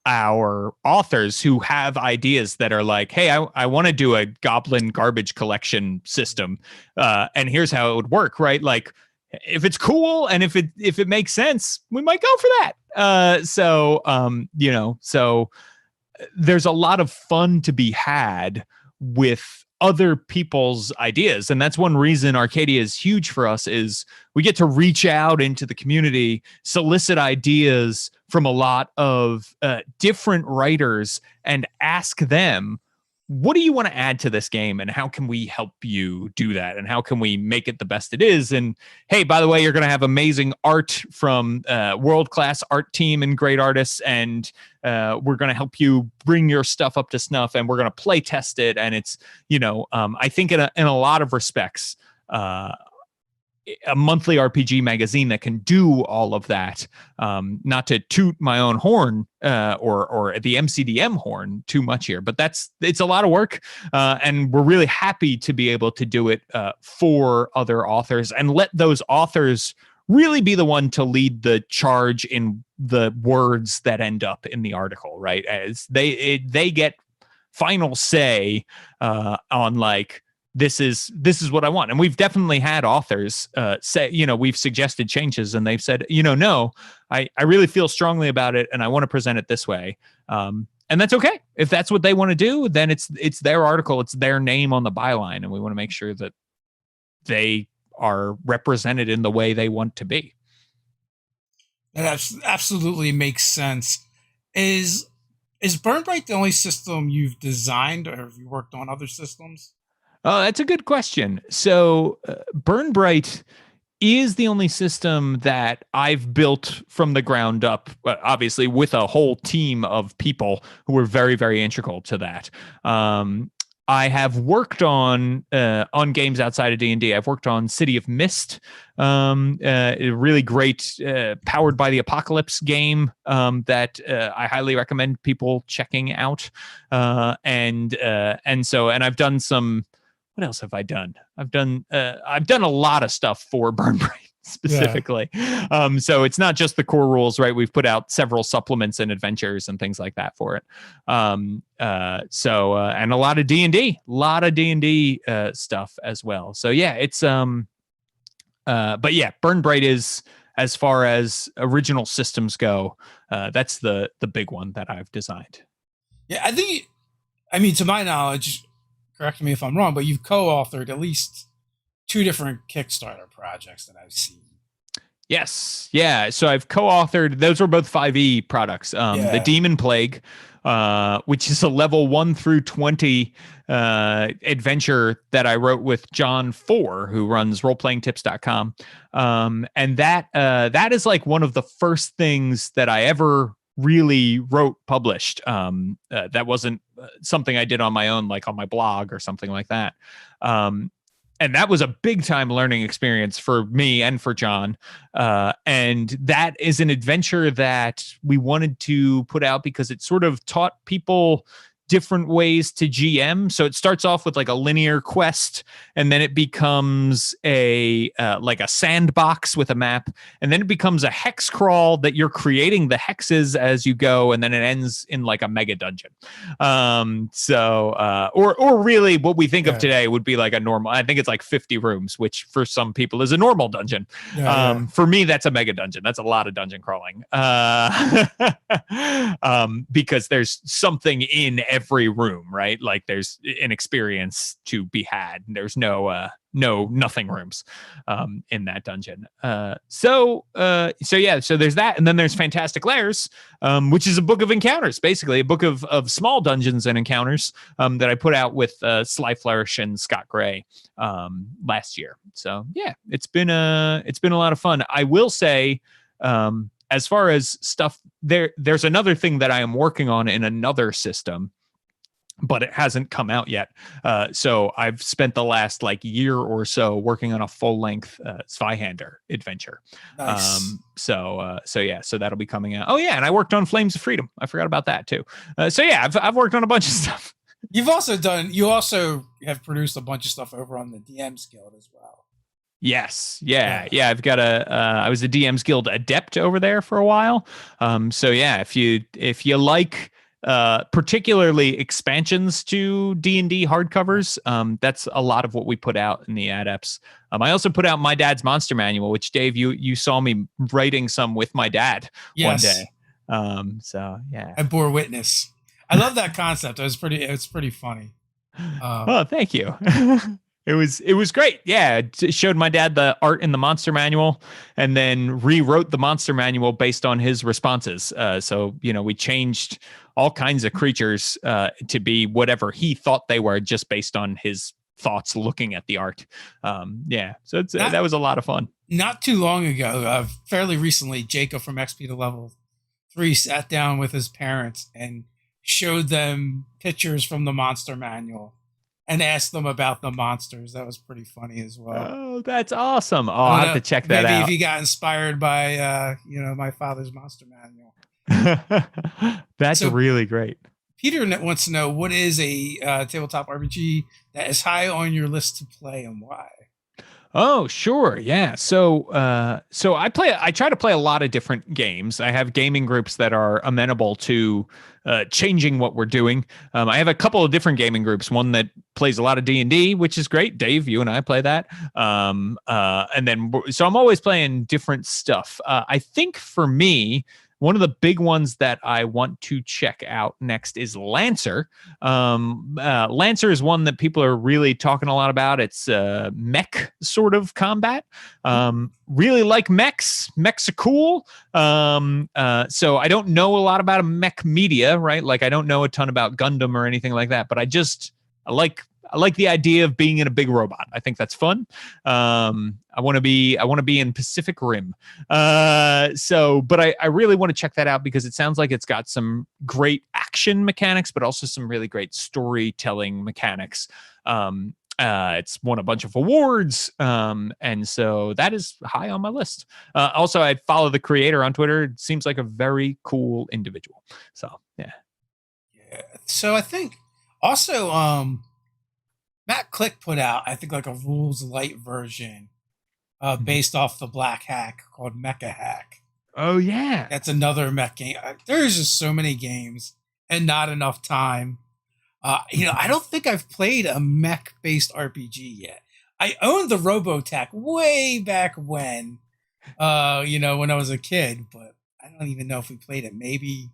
our authors who have ideas that are like, hey, I want to do a goblin garbage collection system. And here's how it would work, right? Like if it's cool and if it makes sense, we might go for that. So there's a lot of fun to be had with other people's ideas. And that's one reason Arcadia is huge for us is we get to reach out into the community, solicit ideas from a lot of different writers and ask them, what do you want to add to this game? And how can we help you do that? And how can we make it the best it is? And hey, by the way, you're going to have amazing art from world-class art team and great artists. And we're going to help you bring your stuff up to snuff and we're going to play test it. And it's, I think in a lot of respects, a monthly RPG magazine that can do all of that. Not to toot my own horn or the MCDM horn too much here, but it's a lot of work. And we're really happy to be able to do it for other authors and let those authors really be the one to lead the charge in the words that end up in the article, right? As they get final say on like, this is what I want. And we've definitely had authors say, we've suggested changes and they've said, no, I really feel strongly about it and I want to present it this way. And that's okay. If that's what they want to do, then it's their article, it's their name on the byline. And we want to make sure that they are represented in the way they want to be. That absolutely makes sense. Is Burn Bryte the only system you've designed or have you worked on other systems? Oh, that's a good question. So Burn Bryte is the only system that I've built from the ground up, obviously with a whole team of people who were very, very integral to that. I have worked on games outside of D&D. I've worked on City of Mist, a really great Powered by the Apocalypse game that I highly recommend people checking out. And I've done some. What else have I done? I've done a lot of stuff for Burn Bryte specifically. Yeah. So it's not just the core rules, right? We've put out several supplements and adventures and things like that for it. And a lot of D&D, stuff as well. So yeah, it's but yeah, Burn Bryte is, as far as original systems go, that's the big one that I've designed. Yeah, to my knowledge, correct me if I'm wrong, but you've co-authored at least 2 different Kickstarter projects that I've seen. Yes. Yeah. So I've co-authored, those were both 5e products. The Demon Plague, which is a level 1 through 20 adventure that I wrote with John Four, who runs roleplayingtips.com. And that is like one of the first things that I ever really published. That wasn't something I did on my own, like on my blog or something like that. And that was a big time learning experience for me and for John. And that is an adventure that we wanted to put out because it sort of taught people different ways to GM. So it starts off with like a linear quest, and then it becomes a like a sandbox with a map, and then it becomes a hex crawl that you're creating the hexes as you go, and then it ends in like a mega dungeon. Or really what we think of today would be like a normal, I think it's like 50 rooms, which for some people is a normal dungeon. For me, that's a mega dungeon. That's a lot of dungeon crawling. Because there's something in every room, right? Like there's an experience to be had. There's nothing rooms in that dungeon. So there's that, and then there's Fantastic Lairs, which is a book of encounters, basically a book of small dungeons and encounters that I put out with Sly Flourish and Scott Gray last year. So yeah, it's been a lot of fun. I will say, as far as stuff, there's another thing that I am working on in another system, but it hasn't come out yet. So I've spent the last like year or so working on a full-length Zweihander adventure. Nice. So that'll be coming out. Oh yeah, and I worked on Flames of Freedom. I forgot about that too. So yeah, I've worked on a bunch of stuff. You also have produced a bunch of stuff over on the DMs Guild as well. Yes. Yeah. I've got I was a DM's Guild adept over there for a while. So yeah, if you like particularly expansions to D&D hardcovers, that's a lot of what we put out in the adepts. I also put out My Dad's Monster Manual, which Dave, you saw me writing some with my dad one day. So yeah, I bore witness. I love that concept. It's pretty funny. Oh, thank you. It was great. Yeah, it showed my dad the art in the monster manual, and then rewrote the monster manual based on his responses. So we changed all kinds of creatures to be whatever he thought they were, just based on his thoughts looking at the art. So that was a lot of fun. Not too long ago, fairly recently, Jacob from XP to Level 3 sat down with his parents and showed them pictures from the monster manual and asked them about the monsters. That was pretty funny as well. Oh, that's awesome. Oh, I'll have to check that out. Maybe if he got inspired by, my father's monster manual. That's really great. Peter wants to know, what is a tabletop RPG that is high on your list to play, and why? Oh, sure. Yeah. So I try to play a lot of different games. I have gaming groups that are amenable to changing what we're doing. I have a couple of different gaming groups. One that plays a lot of D&D, which is great. Dave, you and I play that. And then, so I'm always playing different stuff. I think for me, one of the big ones that I want to check out next is Lancer. Lancer is one that people are really talking a lot about. It's mech sort of combat. Really like mechs. Mechs are cool. So I don't know a lot about mech media, right? Like I don't know a ton about Gundam or anything like that, but I like the idea of being in a big robot. I think that's fun. I want to be in Pacific Rim. But I really want to check that out because it sounds like it's got some great action mechanics, but also some really great storytelling mechanics. It's won a bunch of awards. And so that is high on my list. Also, I follow the creator on Twitter. It seems like a very cool individual. So, yeah. So I think also, Matt Click put out, I think, like a rules light version based off the Black Hack called Mecha Hack. Oh, yeah. That's another mech game. There's just so many games and not enough time. I don't think I've played a mech-based RPG yet. I owned the Robotech way back when I was a kid, but I don't even know if we played it. Maybe,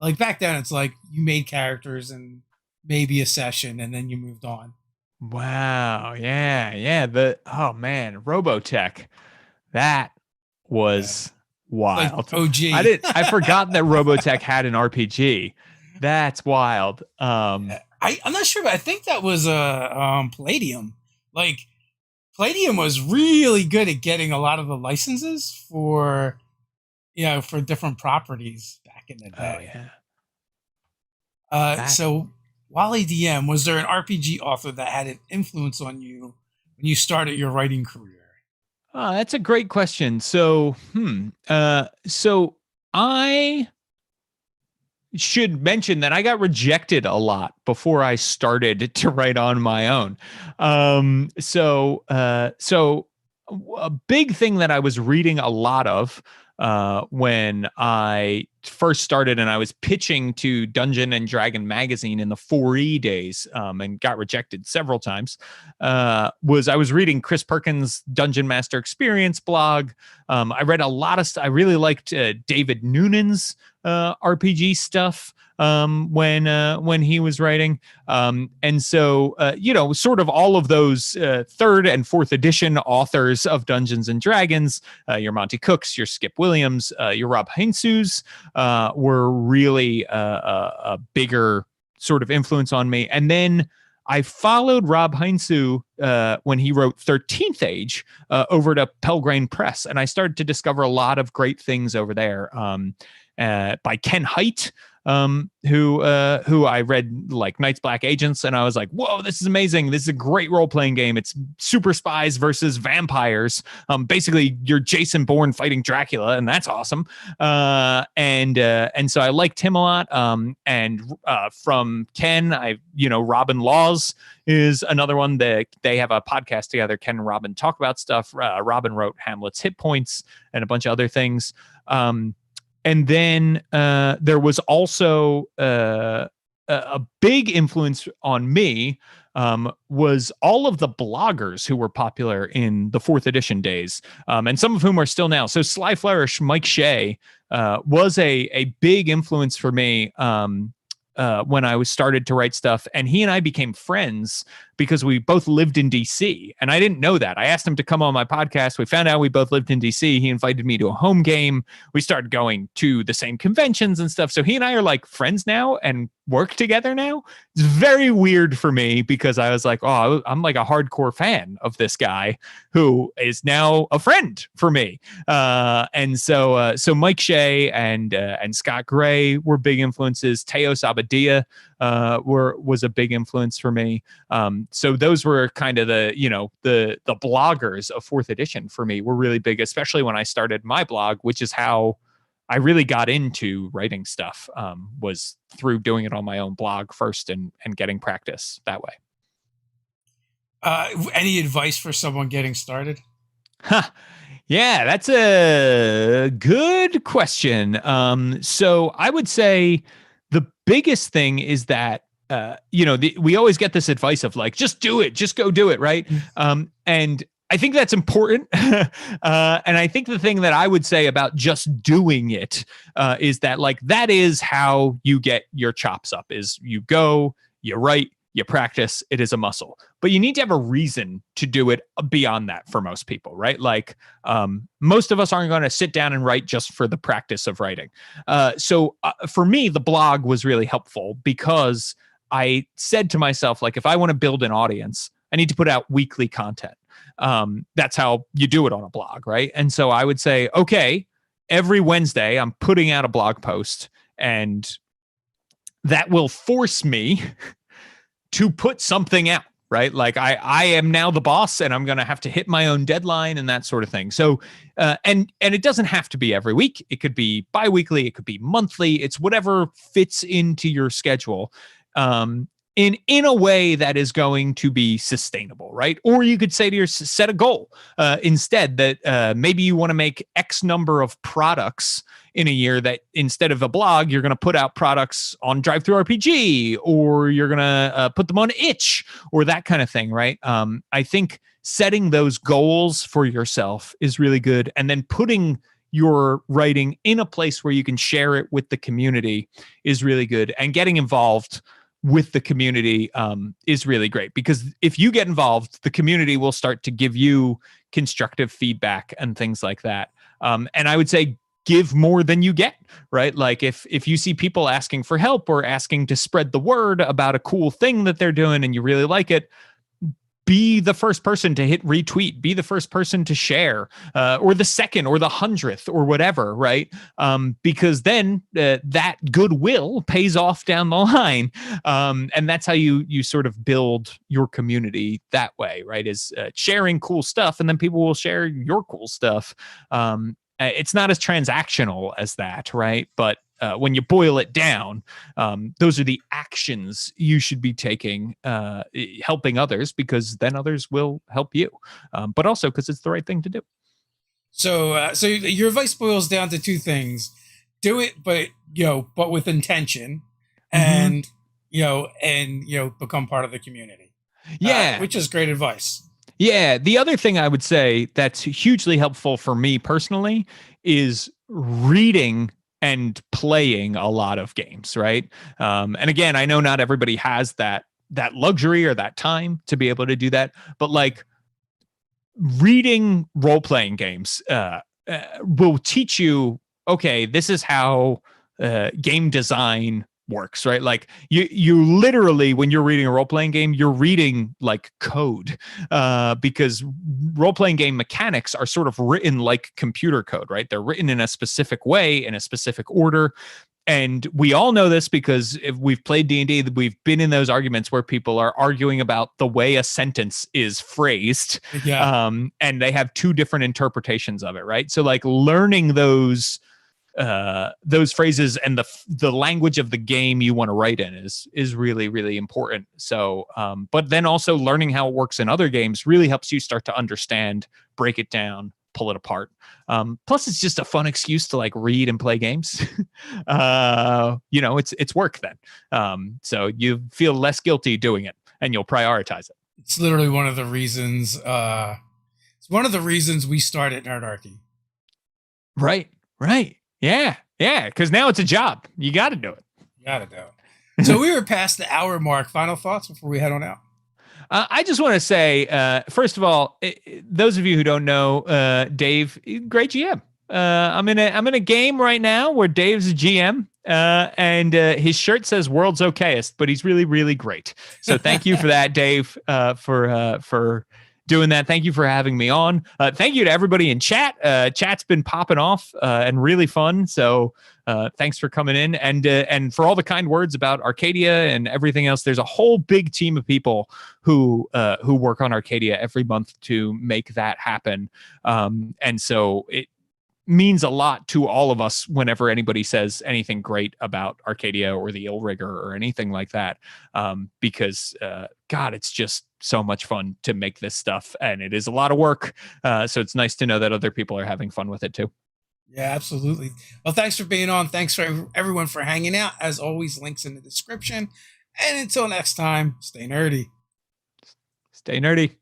like back then, it's like you made characters and maybe a session, and then you moved on. Wow. Yeah. Oh man, Robotech. That was wild. Like OG. I forgot that Robotech had an RPG. That's wild. I'm not sure, but I think that was Palladium. Like Palladium was really good at getting a lot of the licenses for different properties back in the day. Oh yeah. So Wally DM, was there an RPG author that had an influence on you when you started your writing career? Oh, that's a great question. So, should mention that I got rejected a lot before I started to write on my own. So a big thing that I was reading a lot of when I first started and I was pitching to Dungeon and Dragon magazine in the 4E days, and got rejected several times, was I was reading Chris Perkins' Dungeon Master Experience blog. I read a lot of stuff. I really liked David Noonan's RPG stuff when he was writing. And so, sort of all of those third and fourth edition authors of Dungeons and Dragons, your Monty Cooks, your Skip Williams, your Rob Heinzus, were really a bigger sort of influence on me. And then I followed Rob Heinzu when he wrote 13th Age over to Pelgrane Press, and I started to discover a lot of great things over there. By Ken Hite, who I read like Night's Black Agents, and I was like, whoa, this is amazing. This is a great role-playing game. It's super spies versus vampires. Basically, you're Jason Bourne fighting Dracula, and that's awesome. And so I liked him a lot. And from Ken, Robin Laws is another one that they have a podcast together. Ken and Robin talk about stuff. Robin wrote Hamlet's Hit Points and a bunch of other things. And then there was also a big influence on me was all of the bloggers who were popular in the 4th edition days, and some of whom are still now. So Sly Flourish, Mike Shea, was a big influence for me when I was started to write stuff. And he and I became friends because we both lived in DC. And I didn't know that. I asked him to come on my podcast. We found out we both lived in DC. He invited me to a home game. We started going to the same conventions and stuff. So he and I are like friends now and work together now. It's very weird for me because I was like, oh, I'm like a hardcore fan of this guy who is now a friend for me. And so Mike Shea and Scott Gray were big influences. Teos Abadia was a big influence for me. So those were kind of the bloggers of 4th edition for me were really big, especially when I started my blog, which is how I really got into writing stuff, was through doing it on my own blog first and getting practice that way. Any advice for someone getting started? Yeah, that's a good question. So I would say the biggest thing is that, we always get this advice of like, just do it, just go do it. Right. And I think that's important. And I think the thing that I would say about just doing it is that like, that is how you get your chops up is you go, you write, you practice, it is a muscle, but you need to have a reason to do it beyond that for most people, right? Like most of us aren't going to sit down and write just for the practice of writing. So for me, the blog was really helpful because I said to myself, like, if I want to build an audience, I need to put out weekly content. That's how you do it on a blog, right? And so I would say, okay, every Wednesday I'm putting out a blog post, and that will force me to put something out, right? Like I am now the boss and I'm going to have to hit my own deadline and that sort of thing. So, and it doesn't have to be every week. It could be bi-weekly. It could be monthly. It's whatever fits into your schedule. In a way that is going to be sustainable, right? Or you could say to yourself, set a goal instead that maybe you want to make X number of products in a year, that instead of a blog, you're going to put out products on Drive-Thru RPG, or you're going to put them on Itch, or that kind of thing, right? I think setting those goals for yourself is really good. And then putting your writing in a place where you can share it with the community is really good. And getting involved with the community is really great, because if you get involved, the community will start to give you constructive feedback and things like that. And I would say give more than you get, right? Like if you see people asking for help or asking to spread the word about a cool thing that they're doing and you really like it, be the first person to hit retweet, be the first person to share, or the second or the 100th or whatever, right? Because then that goodwill pays off down the line. And that's how you sort of build your community that way, right? Is sharing cool stuff, and then people will share your cool stuff. It's not as transactional as that, right? But when you boil it down, those are the actions you should be taking, helping others, because then others will help you, but also because it's the right thing to do. So your advice boils down to two things: do it, but but with intention, Mm-hmm. and become part of the community. Yeah. Which is great advice. Yeah. The other thing I would say that's hugely helpful for me personally is reading and playing a lot of games, right? And again, I know not everybody has that luxury or that time to be able to do that, but like reading role playing games will teach you, okay, this is how game design works, right? Like you literally, when you're reading a role playing game, you're reading like code, because role playing game mechanics are sort of written like computer code, right? They're written in a specific way, in a specific order. And we all know this because if we've played D&D, we've been in those arguments where people are arguing about the way a sentence is phrased, Yeah. and they have two different interpretations of it, right? So like learning those phrases and the language of the game you want to write in is really, really important. So but then also learning how it works in other games really helps you start to understand, break it down, pull it apart. Plus it's just a fun excuse to like read and play games. It's work then, so you feel less guilty doing it and you'll prioritize it. It's literally one of the reasons. It's one of the reasons we started Nerdarchy. Right. Yeah, because now it's a job. You got to do it. Got to do it. So we were past the hour mark. Final thoughts before we head on out? I just want to say, first of all, those of you who don't know, Dave, great GM. I'm in a game right now where Dave's a GM, and his shirt says "World's Okayest," but he's really, really great. So thank you for that, Dave, for doing that. Thank you for having me on. Thank you to everybody in chat. Chat's been popping off and really fun. So thanks for coming in, and for all the kind words about Arcadia and everything else. There's a whole big team of people who work on Arcadia every month to make that happen. And so it means a lot to all of us whenever anybody says anything great about Arcadia or the Illrigger or anything like that, because God, it's just so much fun to make this stuff, and it is a lot of work. So it's nice to know that other people are having fun with it too. Yeah, absolutely. Well, thanks for being on. Thanks for everyone for hanging out. As always, links in the description. And until next time, stay nerdy. Stay nerdy.